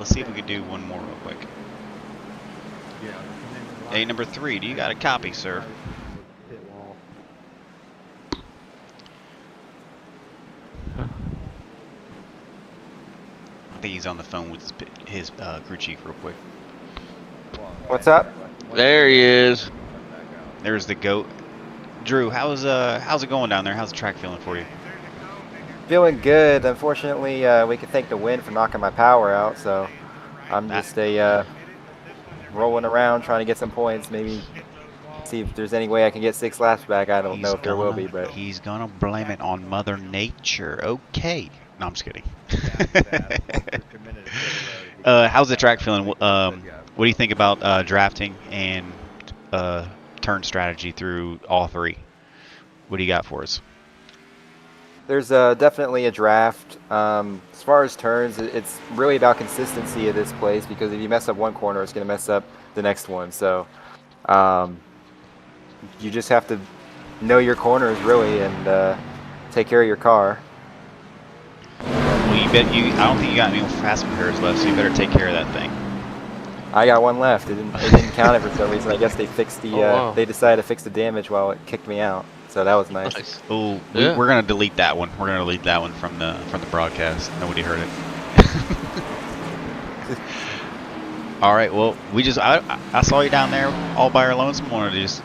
see if we can do one more real quick. Hey, number 3, do you got a copy, sir? I think he's on the phone with his crew chief real quick. What's up? There he is. There's the goat. Drew, how's it going down there? How's the track feeling for you? Feeling good. Unfortunately, we could thank the wind for knocking my power out, so I'm just rolling around trying to get some points. Maybe see if there's any way I can get 6 laps back. I don't know if there will be, but he's gonna blame it on Mother Nature. Okay. No, I'm just kidding. How's the track feeling? What do you think about drafting and turn strategy through all 3? What do you got for us? there's definitely a draft. As far as turns, it's really about consistency of this place, because if you mess up one corner, it's going to mess up the next one. So you just have to know your corners, really, and take care of your car. Well, I don't think you got any fast compares left, so you better take care of that thing. I got one left. It didn't count it for some reason. I guess they fixed the. They decided to fix the damage while it kicked me out. So that was nice. Oh, Yeah. we're gonna delete that one. We're gonna delete that one from the broadcast. Nobody heard it. All right. Well, I saw you down there all by our lonesome. Wanted to just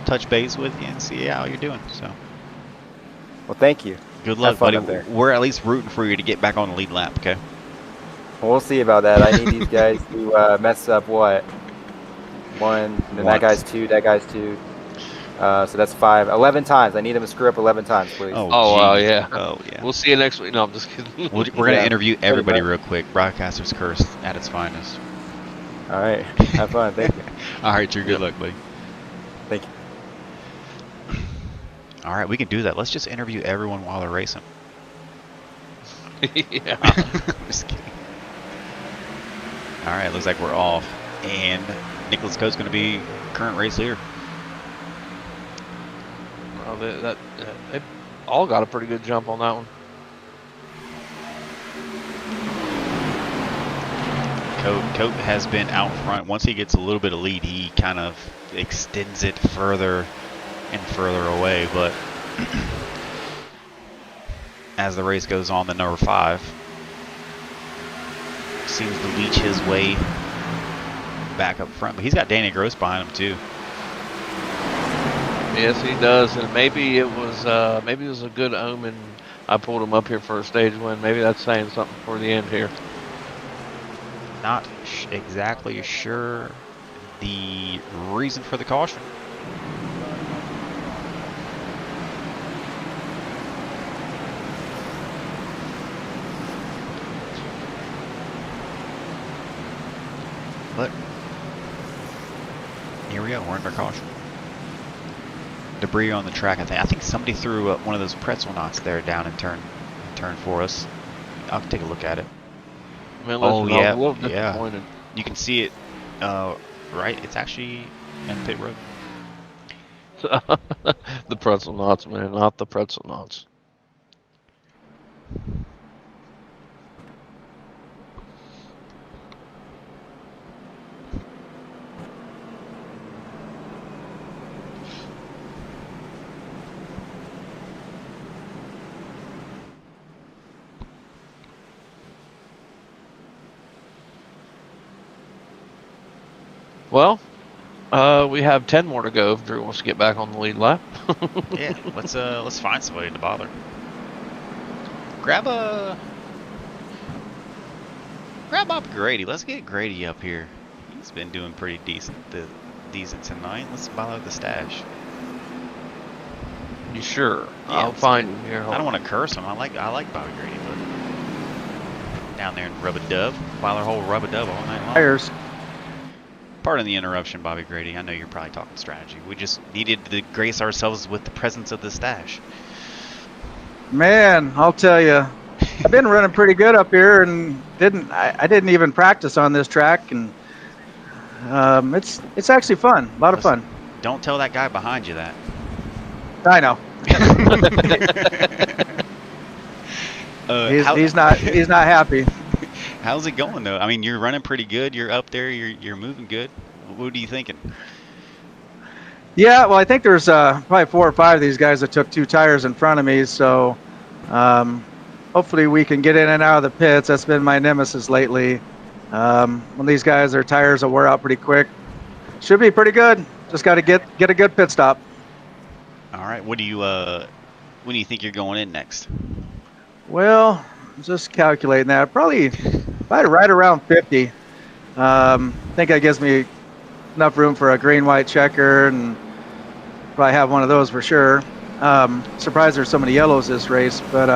touch base with you and see how you're doing. So. Well, thank you. Good luck, buddy. Up there. We're at least rooting for you to get back on the lead lap. Okay. Well, we'll see about that. I need these guys to mess up what? One, and then that guy's 2, that guy's 2. So that's 5. 11 times. I need them to screw up 11 times, please. Oh, wow, geez. yeah. Oh, yeah. We'll see you next week. No, I'm just kidding. We're going to interview everybody real quick. Broadcaster's curse at its finest. All right. Have fun. Thank you. All right, Drew. Good luck, buddy. Thank you. All right, we can do that. Let's just interview everyone while they're racing. Yeah. Just kidding. All right, looks like we're off. And Nicholas Coate's going to be current race leader. Well, they all got a pretty good jump on that one. Coate has been out front. Once he gets a little bit of lead, he kind of extends it further and further away. But as the race goes on, the number 5 seems to leech his way back up front. But he's got Danny Gross behind him too. Yes, he does, and maybe it was a good omen. I pulled him up here for a stage win. Maybe that's saying something for the end here. Not exactly sure the reason for the caution. we're under caution. Debris on the track. I think somebody threw one of those pretzel knots there down in turn for us. I'll take a look at it. Man, Oh listen, I yeah, was a little yeah. disappointed. You can see it. Right, it's actually in pit road. The pretzel knots, man, not the pretzel knots. Well, we have 10 more to go if Drew wants to get back on the lead lap. Yeah, let's find somebody to bother. Grab Bob Grady. Let's get Grady up here. He's been doing pretty decent tonight. Let's bother the stash. You sure? Yeah, I'll find him here. I don't want to curse him. I like Bobby Grady, but down there and rub a dub, while our whole rub a dub all night long. Tires. Pardon the interruption, Bobby Grady. I know you're probably talking strategy. We just needed to grace ourselves with the presence of the stash. Man, I'll tell you, I've been running pretty good up here, and I didn't even practice on this track, and it's actually fun, a lot of fun. Don't tell that guy behind you that. I know. He's not happy. How's it going though? I mean, you're running pretty good. You're up there. You're moving good. What are you thinking? Yeah, well, I think there's probably 4 or 5 of these guys that took 2 tires in front of me. So hopefully we can get in and out of the pits. That's been my nemesis lately. When these guys, their tires will wear out pretty quick. Should be pretty good. Just got to get a good pit stop. All right. When do you think you're going in next? Well, just calculating that. Probably right around 50. I think that gives me enough room for a green-white checker, and probably have one of those for sure. Surprised there's so many yellows this race, but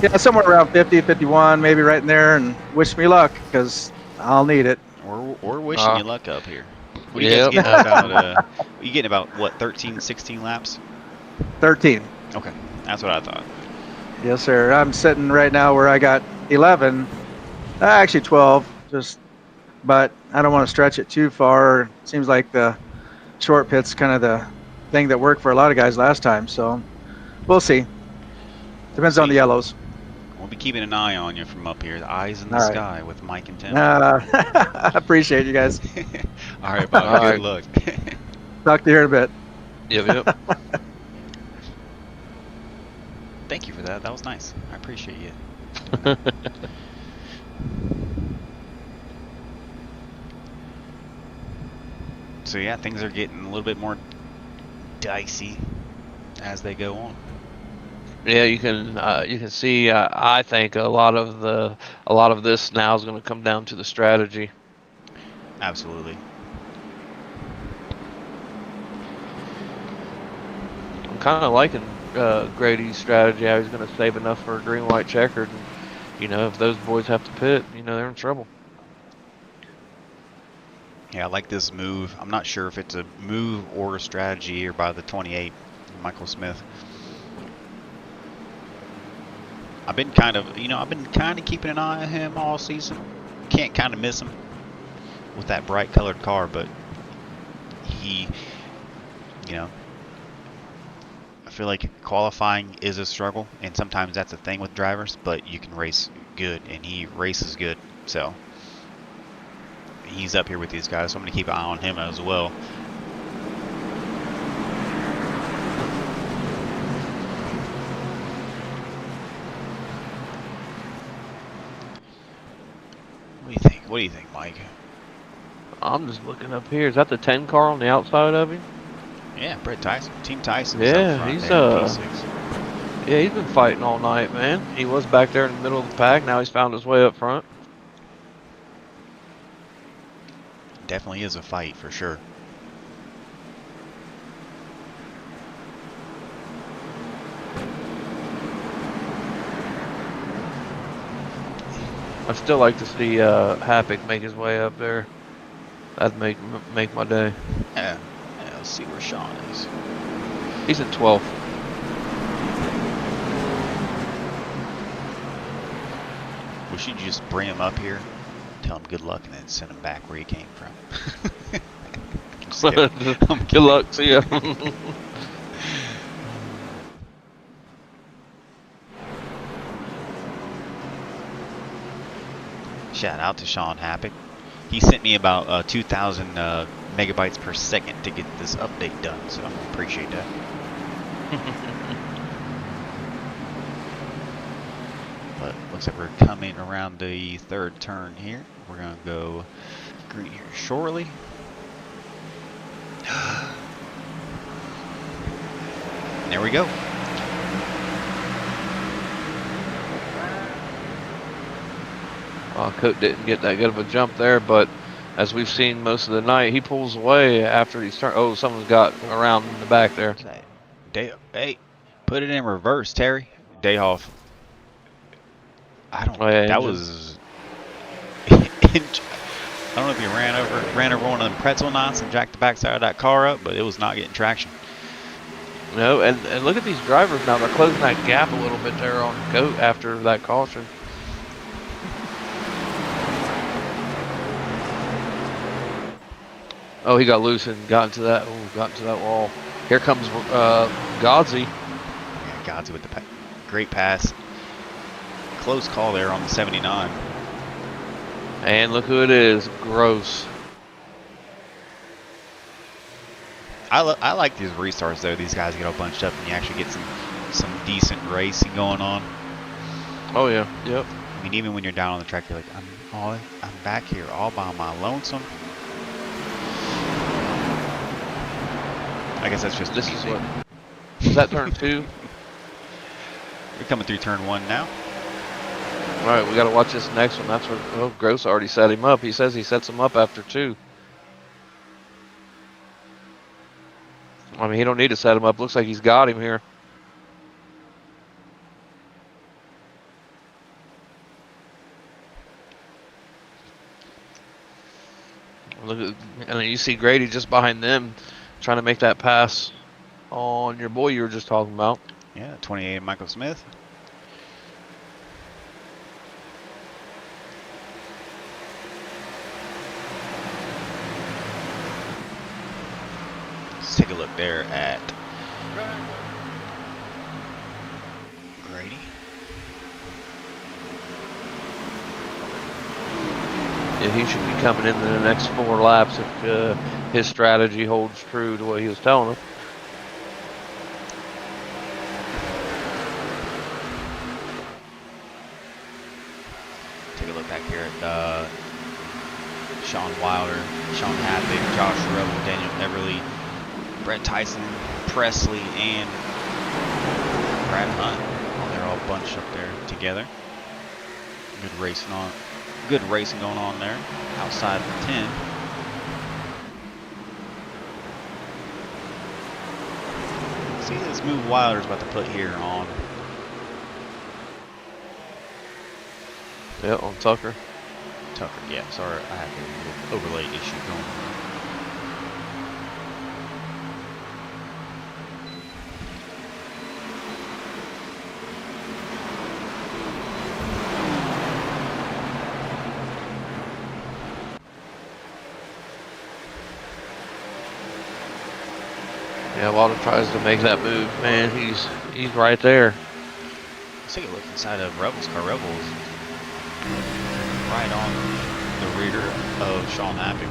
yeah, somewhere around 50, 51, maybe right in there, and wish me luck, because I'll need it. We're wishing you luck up here. What are you guys getting about, you getting about, what, 13, 16 laps? 13. Okay, that's what I thought. Yes, sir. I'm sitting right now where I got 11, actually 12, but I don't want to stretch it too far. It seems like the short pit's kind of the thing that worked for a lot of guys last time, so we'll see. Depends on the yellows. We'll be keeping an eye on you from up here. The eyes in the sky with Mike and Tim. I appreciate you guys. All right, Bob. Good luck. Talk to you here in a bit. Yep. Thank you for that. That was nice. I appreciate you. So yeah, things are getting a little bit more dicey as they go on. Yeah, you can see. I think a lot of this now is going to come down to the strategy. Absolutely. I'm kind of liking Grady's strategy. How he's going to save enough for a green-white checkered. And, if those boys have to pit, they're in trouble. Yeah, I like this move. I'm not sure if it's a move or a strategy here by the 28, Michael Smith. I've been kind of keeping an eye on him all season. Can't kind of miss him with that bright colored car, but he, I feel like qualifying is a struggle, and sometimes that's a thing with drivers, but you can race good, and he races good, so he's up here with these guys, so I'm going to keep an eye on him as well. What do you think, Mike? I'm just looking up here. Is that the 10 car on the outside of him? Yeah, Brett Tyson, Team Tyson. Yeah, he's been fighting all night, man. He was back there in the middle of the pack. Now he's found his way up front. Definitely is a fight for sure. I'd still like to see Happick make his way up there. That'd make my day. Yeah. Let's see where Sean is. He's in 12th. We should just bring him up here, tell him good luck, and then send him back where he came from. Just kidding. I'm Good luck. See ya. Shout out to Sean Happick. He sent me about 2,000 megabytes per second to get this update done, so I appreciate that. But looks like we're coming around the third turn here. We're gonna go green here shortly. And there we go. Coat didn't get that good of a jump there, but as we've seen most of the night, he pulls away after he's turned. Oh, someone's got around in the back there. Hey, put it in reverse, Terry. Day off. I don't. Oh, yeah, that engine. Was. I don't know if he ran over one of them pretzel knots and jacked the backside of that car up, but it was not getting traction. No, and look at these drivers now. They're closing that gap a little bit there on Coat after that caution. Oh, he got loose and got into that wall. Here comes Godsey. Yeah, Godsey with the great pass. Close call there on the 79. And look who it is, Gross. I like these restarts though. These guys get all bunched up and you actually get some decent racing going on. Oh yeah, yep. I mean, even when you're down on the track, you're like, I'm back here all by my lonesome. I guess that's just This easy. is what. Is that turn 2? We're coming through turn 1 now. All right, we got to watch this next one. That's where Gross already set him up. He says he sets him up after 2. I mean, he don't need to set him up. Looks like he's got him here. Look at, and then you see Grady just behind them, trying to make that pass on your boy you were just talking about. Yeah, 28 Michael Smith. Let's take a look there at Grady. Yeah, he should be coming in the next 4 laps if his strategy holds true to what he was telling us. Take a look back here at Sean Wilder, Sean Happick, Josh Rebel, Daniel Everly, Brett Tyson, Presley, and Brad Hunt. They're all bunched up there together. Good racing going on there outside the 10. See this move Wilder's about to put here on. Yeah, on Tucker. Yeah, sorry, I have an overlay issue going on. Yeah, Wilder tries to make that move, man. He's right there. Let's take a look inside of Rebel's car. Rebel's right on the rear of Sean Happick.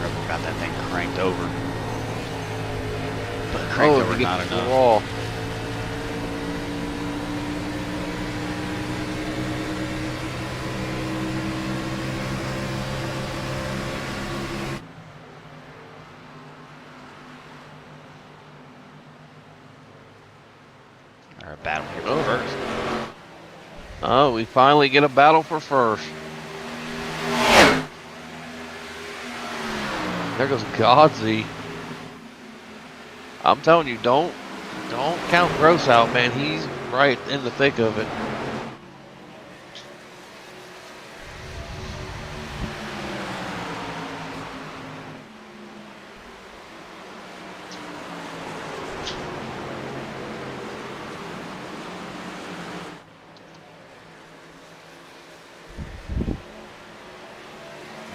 Rebel got that thing cranked over. But cranked over not enough. Wall. Or a battle here for first. Oh, we finally get a battle for first. There goes Godsey. I'm telling you, don't count Gross out, man. He's right in the thick of it.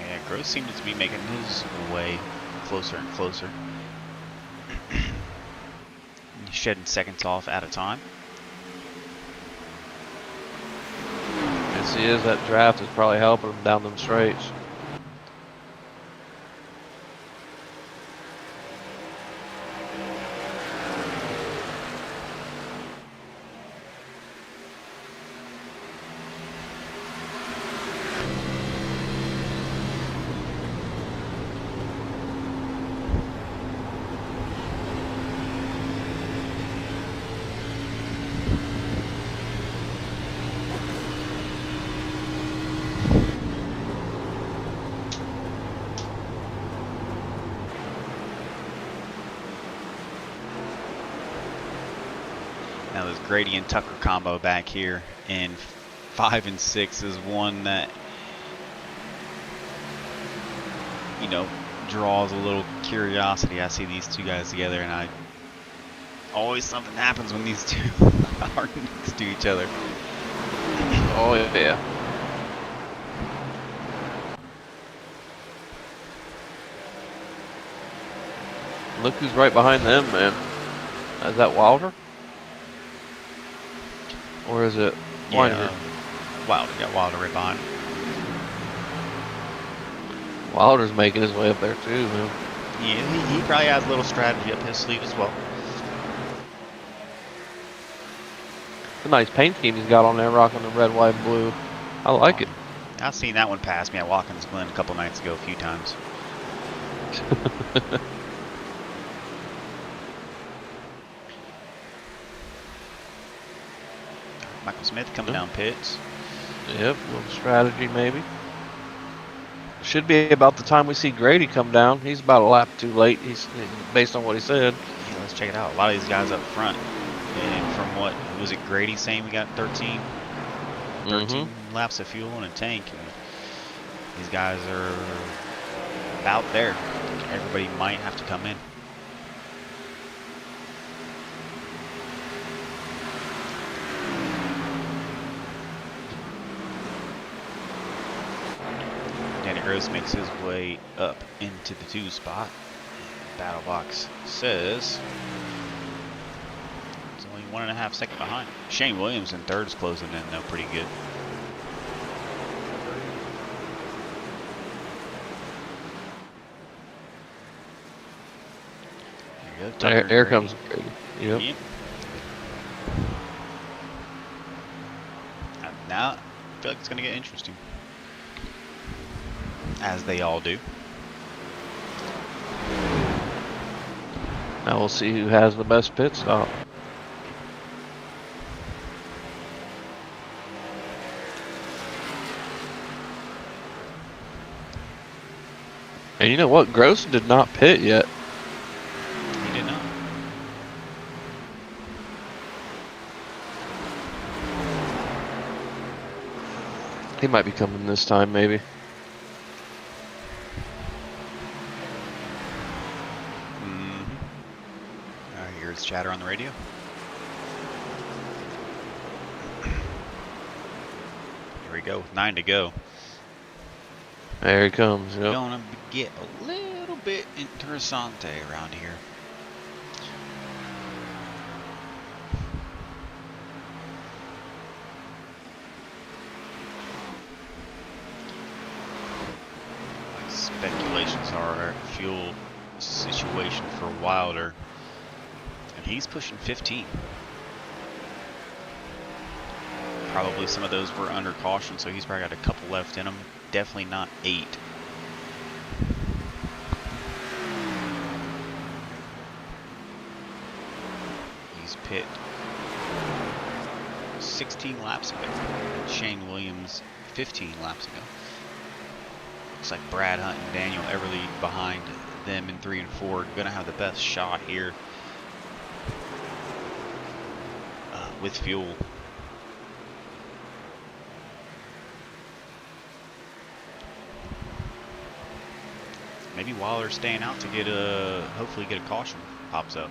Yeah, Gross seems to be making his way closer and closer. He's shedding seconds off at a time. Yes, he is. That draft is probably helping him down them straights. Now this Grady and Tucker combo back here in 5 and 6 is one that, you know, draws a little curiosity. I see these two guys together, and always something happens when these two are next to each other. Oh yeah. Look who's right behind them, man. Is that Wilder? Or is it Winder? Yeah, Wilder. Got Wilder right behind him. Wilder's making his way up there too, man. Yeah, he probably has a little strategy up his sleeve as well. It's a nice paint scheme he's got on there, rocking the red, white, and blue. I like it. I've seen that one pass me at Watkins Glen a couple nights ago a few times. Michael Smith coming down pits. Yep, a little strategy maybe. Should be about the time we see Grady come down. He's about a lap too late. He's based on what he said. Yeah, let's check it out. A lot of these guys up front. And from what was it Grady saying, we got 13 laps of fuel in a tank. And these guys are about there. Everybody might have to come in. Gross makes his way up into the 2 spot. Battle box says it's only 1.5 seconds behind. Shane Williams in 3rd is closing in though, pretty good. There you go. There comes Grady. Yep. Now I feel like it's gonna get interesting. As they all do. Now we'll see who has the best pit stop. And you know what? Gross did not pit yet. He did not. He might be coming this time, maybe. Chatter on the radio. Here we go, 9 to go. There he comes. Yep. Gonna get a little bit interessante around here. Speculations are a fuel situation for Wilder. He's pushing 15. Probably some of those were under caution, so he's probably got a couple left in him. Definitely not 8. He's pit 16 laps ago. Shane Williams 15 laps ago. Looks like Brad Hunt and Daniel Everly behind them in 3 and 4. Gonna have the best shot here with fuel. Maybe Wilder's staying out to get hopefully get a caution pops up.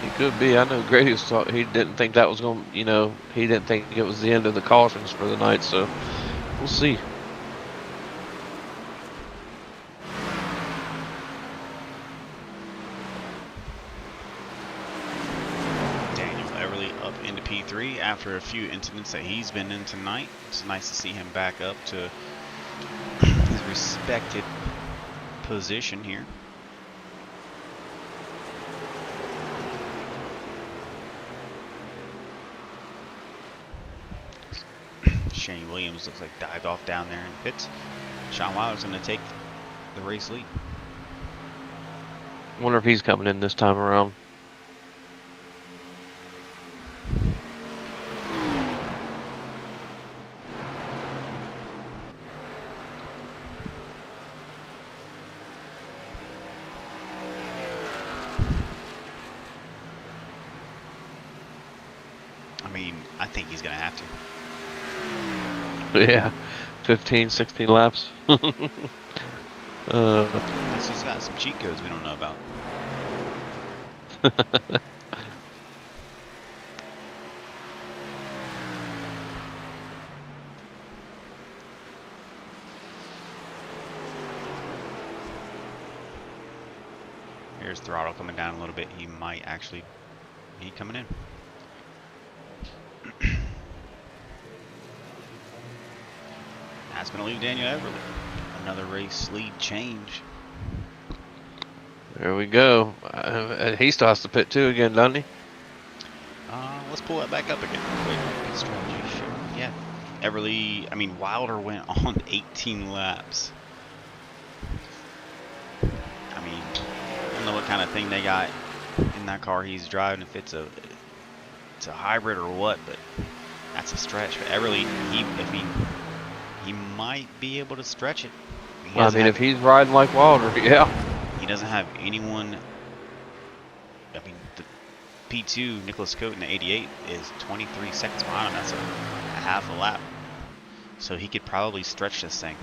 He could be. I know Grady was he didn't think that was going to, you know, he didn't think it was the end of the cautions for the night, so we'll see. Daniel Everly up into P3 after a few incidents that he's been in tonight. It's nice to see him back up to his respected position here. Shane Williams looks like dived off down there in pits. Sean Wilder's going to take the race lead. Wonder if he's coming in this time around. I mean, I think he's going to have to. Yeah, 15, 16 laps. Unless he's got some cheat codes we don't know about. Here's throttle coming down a little bit. He might actually be coming in. That's going to leave Daniel Everly. Another race lead change. There we go. He still has to pit too again, doesn't he? Let's pull that back up again. Wait, pit strategy. Sure. Yeah. Everly, I mean, Wilder went on 18 laps. I mean, I don't know what kind of thing they got in that car he's driving, if it's a hybrid or what, but that's a stretch. But Everly, he might be able to stretch it. I mean, if he's riding like Wilder, yeah. He doesn't have anyone. I mean, the P2, Nicholas Cote in the 88 is 23 seconds behind him. That's a half a lap. So he could probably stretch this thing.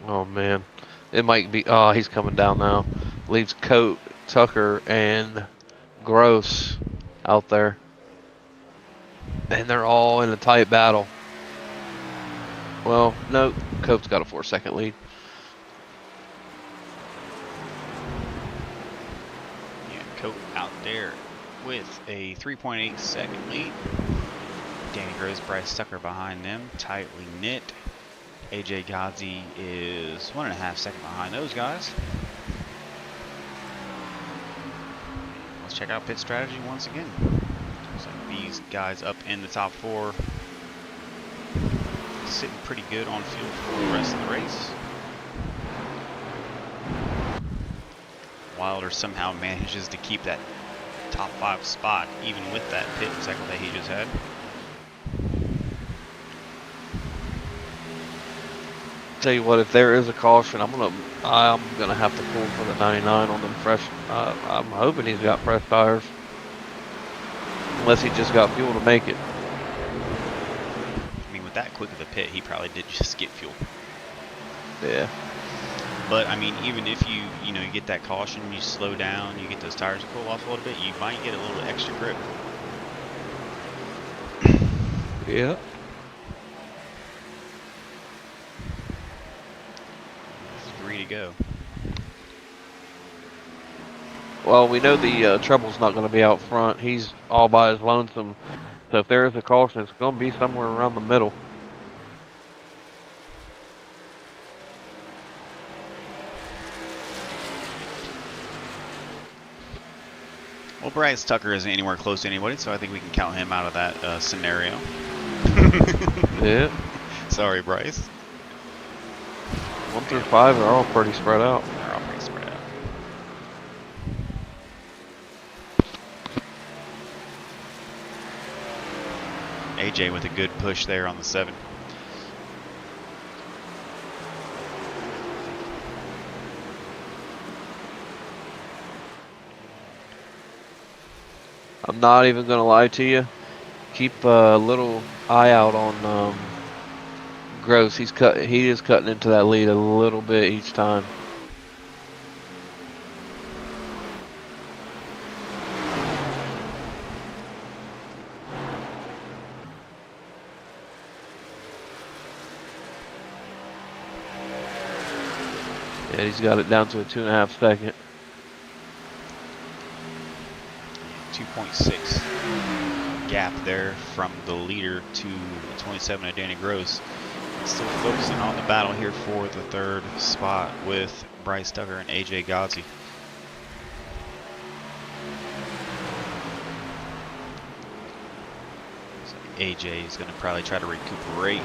Oh, man. It might be. Oh, he's coming down now. Leaves Cote, Tucker, and Gross out there. And they're all in a tight battle. Well, no, Cope's got a 4-second lead. Yeah, Cope out there with a 3.8 second lead. Danny Gross, Bryce Tucker behind them, tightly knit. AJ Ghazi is 1.5 seconds behind those guys. Let's check out pit strategy once again. Looks like these guys up in the top 4 sitting pretty good on fuel for the rest of the race. Wilder somehow manages to keep that top 5 spot even with that pit cycle that he just had. Tell you what, if there is a caution, I'm gonna have to pull for the 99 on them fresh. I'm hoping he's got fresh tires, unless he just got fuel to make it. I mean, with that quick of a pit, he probably did just get fuel. Yeah. But I mean, even if you get that caution, you slow down, you get those tires to cool off a little bit, you might get a little extra grip. Yeah. 3 to go. Well, we know the Treble's not going to be out front. He's all by his lonesome. So if there is a caution, it's going to be somewhere around the middle. Well, Bryce Tucker isn't anywhere close to anybody, so I think we can count him out of that scenario. Yeah. Sorry, Bryce. 1 through 5 are all pretty spread out. They're all pretty spread out. AJ with a good push there on the 7. I'm not even gonna lie to you. Keep a little eye out on Gross. He is cutting into that lead a little bit each time. Yeah, he's got it down to a 2.5 second. 2.6 gap there from the leader to 27 of Danny Gross. Still focusing on the battle here for the 3rd spot with Bryce Tucker and AJ Godsey. So AJ is going to probably try to recuperate,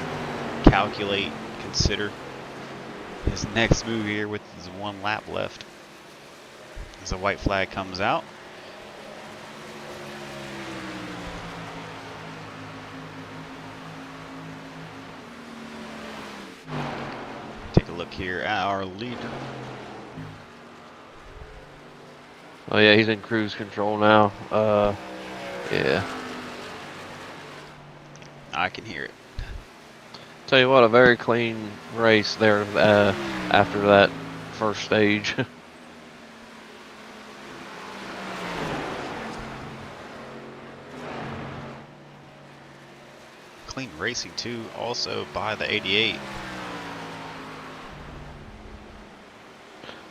calculate, consider his next move here with his 1 lap left. As a white flag comes out. Take a look here at our leader. Oh yeah, he's in cruise control now. Yeah. I can hear it. Tell you what, a very clean race there after that first stage. Clean racing too, also by the 88.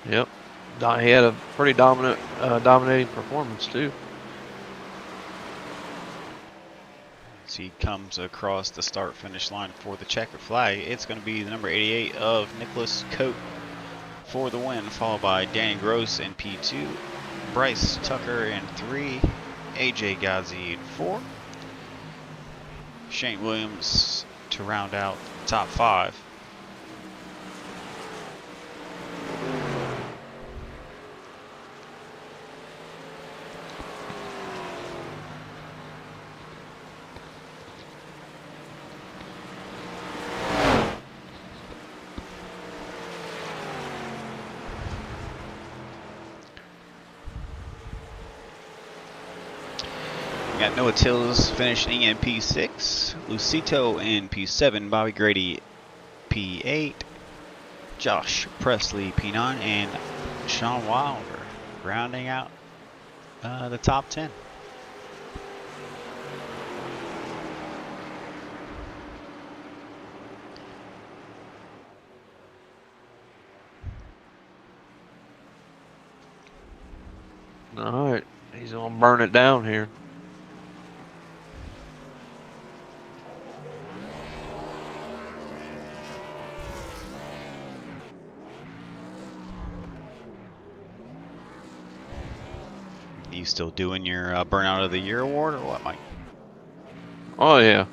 Yep. He had a pretty dominating performance too. As he comes across the start-finish line for the checkered flag, it's going to be the number 88 of Nicholas Coate for the win, followed by Danny Gross in P2, Bryce Tucker in 3, AJ Godsey in 4, Shane Williams to round out the top 5. We got Noah Tills finishing in P6, Lucito in P7, Bobby Grady P8, Josh Presley P9, and Sean Wilder rounding out the top 10. All right, he's gonna burn it down here. You still doing your Burnout of the Year award or what, Mike? Oh yeah,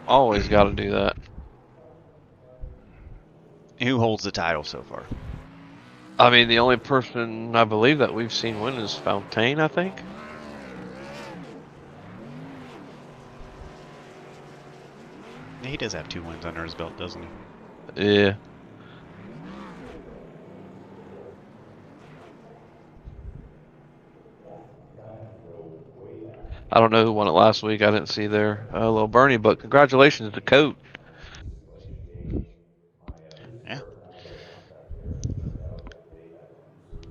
always got to do that. Who holds the title so far? I mean, the only person I believe that we've seen win is Fontaine, I think. He does have 2 wins under his belt, doesn't he? Yeah. I don't know who won it last week. I didn't see their little Bernie, but congratulations to Coate. Yeah.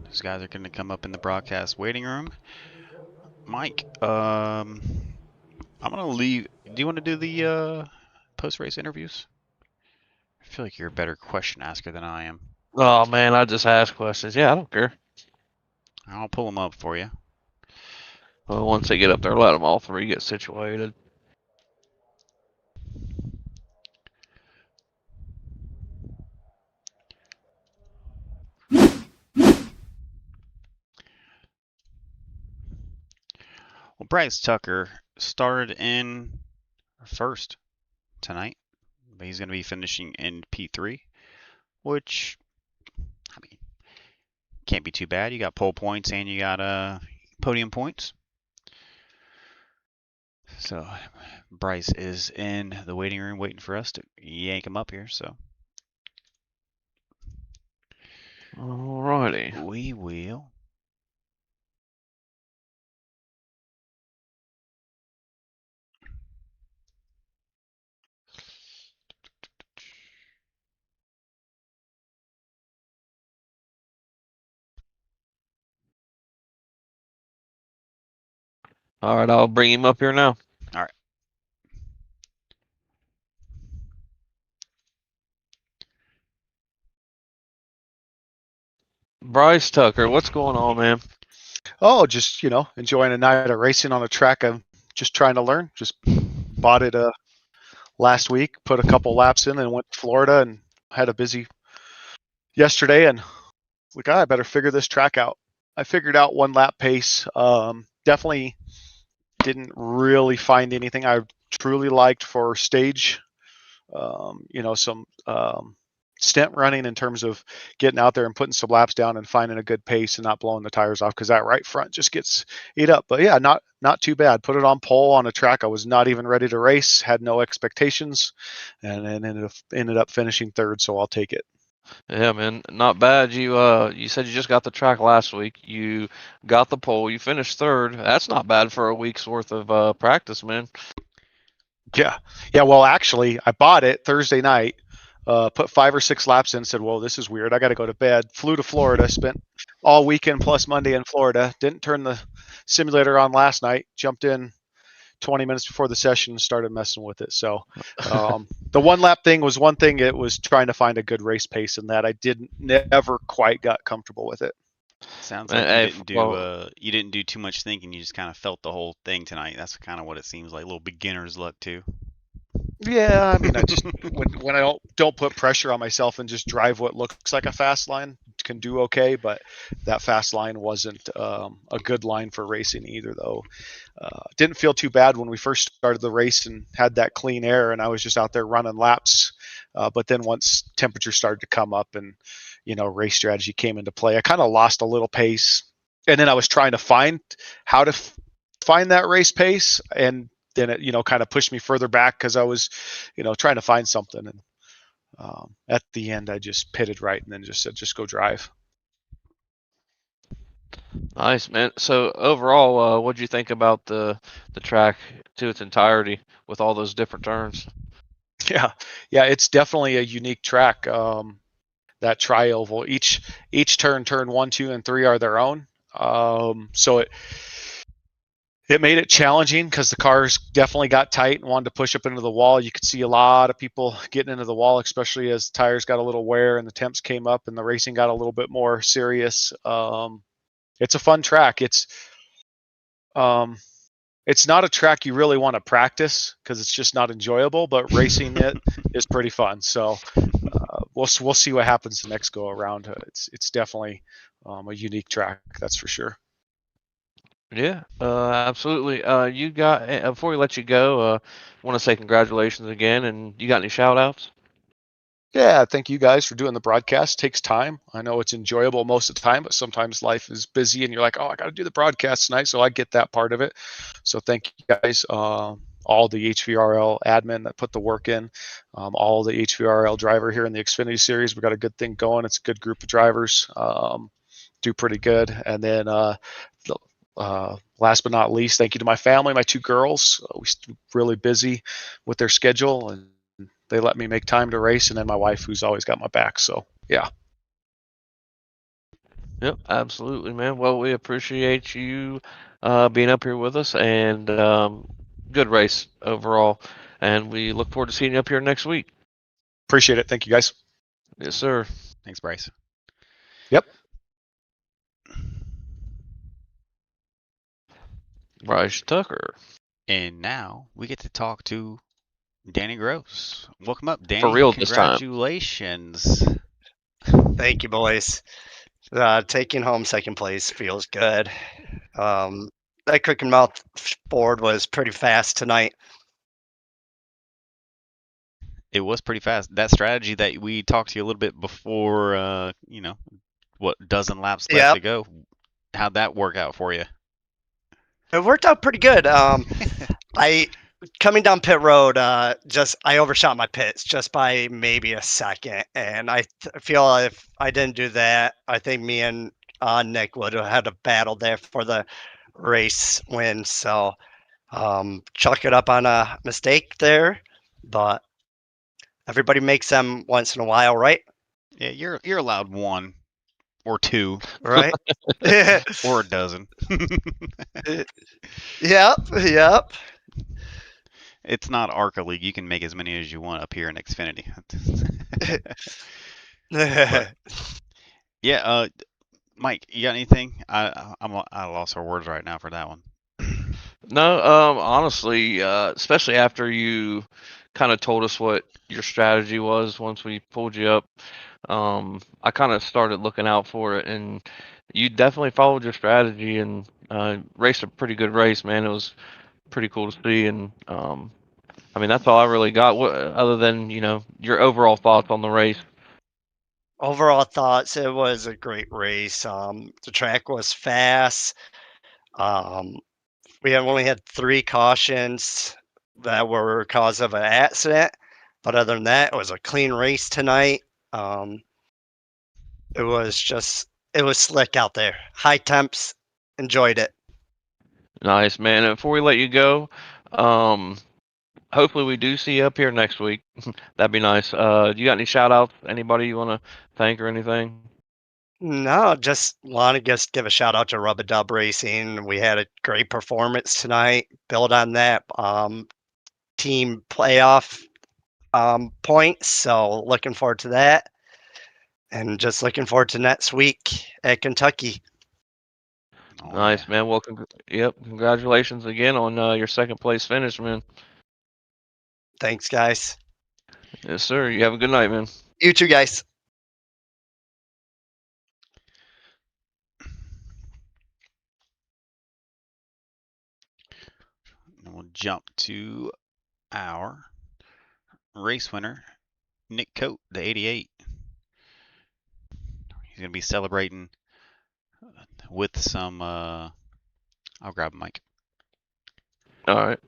These guys are going to come up in the broadcast waiting room. Mike, I'm going to leave. Do you want to do the post-race interviews? I feel like you're a better question asker than I am. Oh man, I just ask questions. Yeah, I don't care. I'll pull them up for you. Well, once they get up there, let them all 3 get situated. Bryce Tucker started in first tonight, but he's going to be finishing in P3, which, I mean, can't be too bad. You got pole points and you got podium points. So Bryce is in the waiting room waiting for us to yank him up here. So Alrighty. we will. All right, I'll bring him up here now. All right. Bryce Tucker, what's going on, man? Oh, just, enjoying a night of racing on a track. I'm just trying to learn. Just bought it last week, put a couple laps in, and went to Florida and had a busy yesterday. And I better figure this track out. I figured out one lap pace. Definitely didn't really find anything I truly liked for stage. Some stint running in terms of getting out there and putting some laps down and finding a good pace and not blowing the tires off, because that right front just gets ate up. But yeah, not too bad. Put it on pole on a track I was not even ready to race, had no expectations, and then ended up finishing third. So I'll take it. Yeah, man, not bad. You said you just got the track last week. You got the pole. You finished third. That's not bad for a week's worth of practice, man. Yeah. Well, actually, I bought it Thursday night. Put 5 or 6 laps in, said, well, this is weird. I got to go to bed. Flew to Florida, spent all weekend plus Monday in Florida. Didn't turn the simulator on last night. Jumped in 20 minutes before the session and started messing with it. So the one lap thing was one thing. It was trying to find a good race pace, and that I never quite got comfortable with it. Sounds like you didn't do too much thinking. You just kind of felt the whole thing tonight. That's kind of what it seems like. A little beginner's luck too. Yeah, I mean, I just when I don't put pressure on myself and just drive what looks like a fast line, can do okay. But that fast line wasn't a good line for racing either, though. Didn't feel too bad when we first started the race and had that clean air, and I was just out there running laps. But then once temperature started to come up and race strategy came into play, I kind of lost a little pace, and then I was trying to find how to find that race pace, and then it kind of pushed me further back because I was trying to find something, and at the end I just pitted right and then just said just go drive. Nice, man. So overall, what do you think about the track to its entirety with all those different turns? Yeah, it's definitely a unique track. That tri-oval, each turn 1, 2, and 3 are their own. So it made it challenging because the cars definitely got tight and wanted to push up into the wall. You could see a lot of people getting into the wall, especially as the tires got a little wear and the temps came up and the racing got a little bit more serious. It's a fun track. It's not a track you really want to practice because it's just not enjoyable, but racing it is pretty fun. So we'll see what happens the next go around. It's definitely a unique track, that's for sure. Yeah, absolutely. You got before we let you go, want to say congratulations again, and you got any shout outs? Yeah, thank you guys for doing the broadcast. It takes time. I know it's enjoyable most of the time, but sometimes life is busy and you're like, oh, I got to do the broadcast tonight. So I get that part of it. So thank you guys, all the HVRL admin that put the work in, all the HVRL driver here in the Xfinity series. We got a good thing going. It's a good group of drivers, do pretty good. And then last but not least, thank you to my family, my 2 girls. We're really busy with their schedule, and they let me make time to race, and then my wife, who's always got my back. So yeah. Yep, absolutely, man. Well, we appreciate you being up here with us, and good race overall. And we look forward to seeing you up here next week. Appreciate it. Thank you, guys. Yes, sir. Thanks, Bryce. Yep. Bryce Tucker. And now we get to talk to Danny Gross. Welcome up, Danny. For real this time. Congratulations. Thank you, boys. Taking home second place feels good. that Crooked Mouth board was pretty fast tonight. It was pretty fast. That strategy that we talked to you a little bit before, what dozen laps left to go. How'd that work out for you? It worked out pretty good. I coming down pit road, I overshot my pits just by maybe a second, and I feel if I didn't do that, I think me and Nick would have had a battle there for the race win. So chalk it up on a mistake there, but everybody makes them once in a while, right? Yeah, you're allowed one or two, right? or a dozen. Yep. It's not ARCA League. You can make as many as you want up here in Xfinity. But, yeah, Mike, you got anything? I lost our words right now for that one. No, honestly, especially after you kind of told us what your strategy was once we pulled you up, I kind of started looking out for it, and you definitely followed your strategy and raced a pretty good race, man. It was pretty cool to see, and I mean that's all I really got. Other than your overall thoughts on the race. Overall thoughts, it was a great race. The track was fast. We only had 3 cautions that were cause of an accident, but other than that, it was a clean race tonight. It was slick out there. High temps, enjoyed it. Nice, man. And before we let you go, hopefully we do see you up here next week. That'd be nice. Do you got any shout outs? Anybody you want to thank or anything? No, just want to give a shout out to Rub a Dub Racing. We had a great performance tonight. Build on that team playoff points. So looking forward to that. And just looking forward to next week at Kentucky. Oh, nice, man. Well, congratulations again on your second place finish, man. Thanks, guys. Yes, sir. You have a good night, man. You too, guys. And we'll jump to our race winner, Nick Coate, the 88. He's going to be celebrating with some, I'll grab a mic. All right.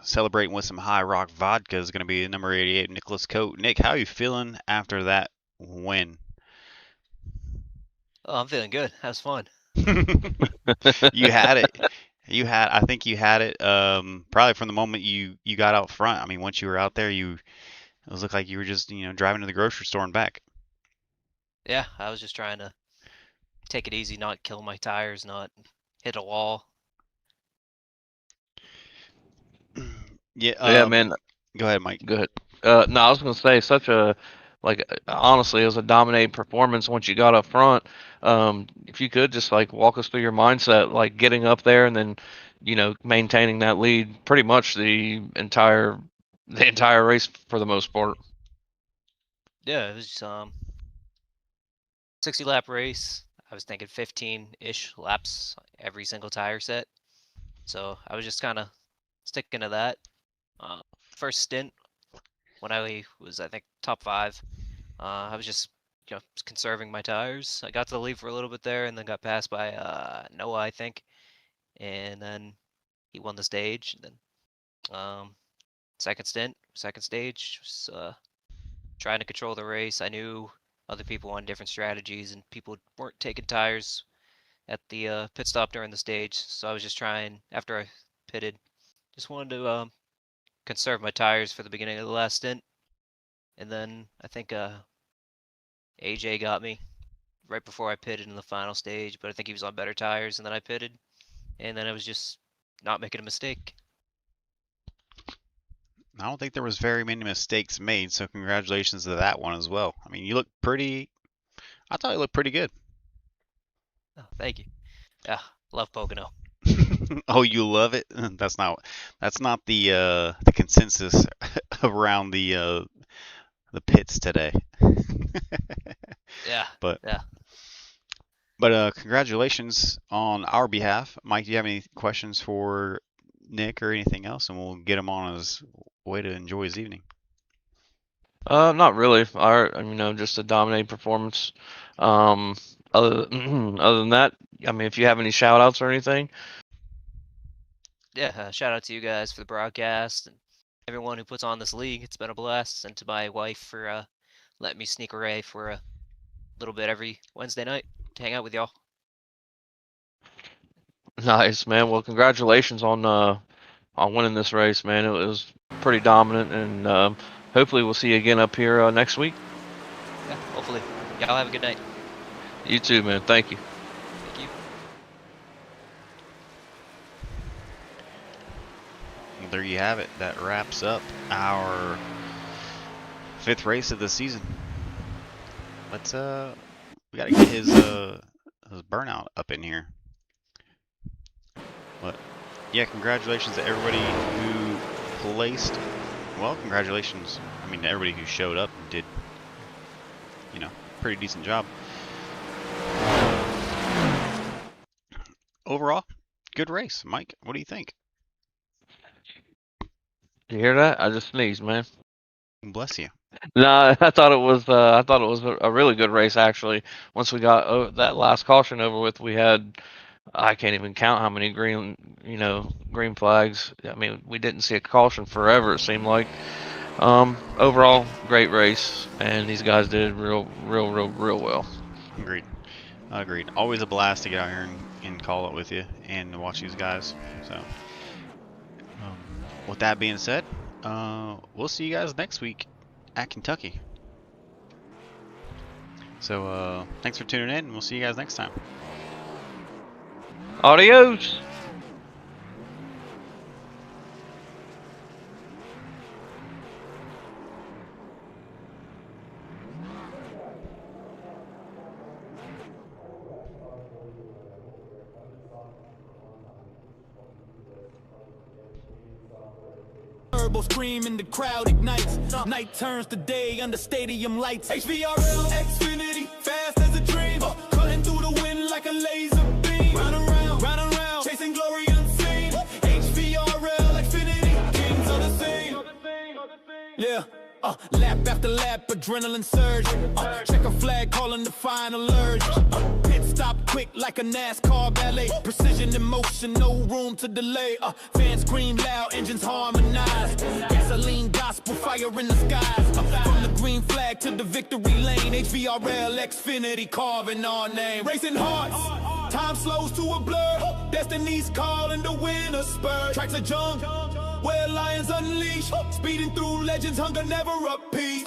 Celebrating with some High Rock vodka is going to be number 88, Nicholas Coate. Nick, how are you feeling after that win? Oh, I'm feeling good. That was fun. You had it. I think you had it probably from the moment you got out front. I mean, once you were out there, it looked like you were just, driving to the grocery store and back. Yeah, I was just trying to take it easy, not kill my tires, not hit a wall. Yeah, man. Go ahead, Mike. Go ahead. No, I was gonna say honestly, it was a dominating performance once you got up front. If you could just walk us through your mindset, getting up there and then, maintaining that lead pretty much the entire race for the most part. Yeah, it was 60 lap race. I was thinking 15-ish laps every single tire set. So I was just kind of sticking to that. First stint, when I was, I think, top 5, I was just, conserving my tires. I got to the lead for a little bit there and then got passed by Noah, I think. And then he won the stage. And then second stage, was trying to control the race. I knew other people on different strategies and people weren't taking tires at the pit stop during the stage. So I was just trying, after I pitted, just wanted to conserve my tires for the beginning of the last stint. And then I think AJ got me right before I pitted in the final stage, but I think he was on better tires, and then I pitted, and then I was just not making a mistake. I don't think there was very many mistakes made, so congratulations to that one as well. I mean, I thought you looked pretty good. Oh, thank you. Yeah, love Pocono. Oh, you love it? That's not the consensus around the pits today. Yeah. But But congratulations on our behalf. Mike, do you have any questions for Nick or anything else? And we'll get him on his way to enjoy his evening. Not really. Just a dominating performance. Other than that, I mean, if you have any shout outs or anything. Yeah, shout out to you guys for the broadcast and everyone who puts on this league. It's been a blast, and to my wife for letting me sneak away for a little bit every Wednesday night to hang out with y'all. Nice, man. Well, congratulations on winning this race, man. It was pretty dominant, and hopefully we'll see you again up here next week. Yeah, hopefully. Y'all have a good night. You too, man. Thank you. Thank you. Well, there you have it. That wraps up our 5th race of the season. Let's we gotta get his burnout up in here. But yeah, congratulations to everybody who placed. Well, congratulations. I mean, to everybody who showed up and did, pretty decent job. Overall, good race. Mike, what do you think? You hear that? I just sneezed, man. Bless you. No, I thought it was a really good race actually. Once we got that last caution over with, we had, I can't even count how many green flags. I mean, we didn't see a caution forever, it seemed like. Overall, great race, and these guys did real well. Agreed. Always a blast to get out here and call it with you and watch these guys. So, with that being said, we'll see you guys next week at Kentucky. So, thanks for tuning in, and we'll see you guys next time. Adios. Scream and the crowd ignites. Night turns to day under stadium lights. HVRL, Xfinity, fast as a dream. Cutting through the wind like a laser beam. Round and round, chasing glory unseen. HVRL, Xfinity, kings of the scene. Yeah. Lap after lap, adrenaline surge. Check a flag calling the final urge. Pit stop quick like a NASCAR ballet. Precision in motion, no room to delay. Fans scream loud, engines harmonize. Gasoline gospel, fire in the skies. From the green flag to the victory lane. HVRL, Xfinity, carving our name. Racing hearts, time slows to a blur. Destiny's calling the winner spur. Tracks are junk, where lions unleash. Speeding through legends, hunger never appease.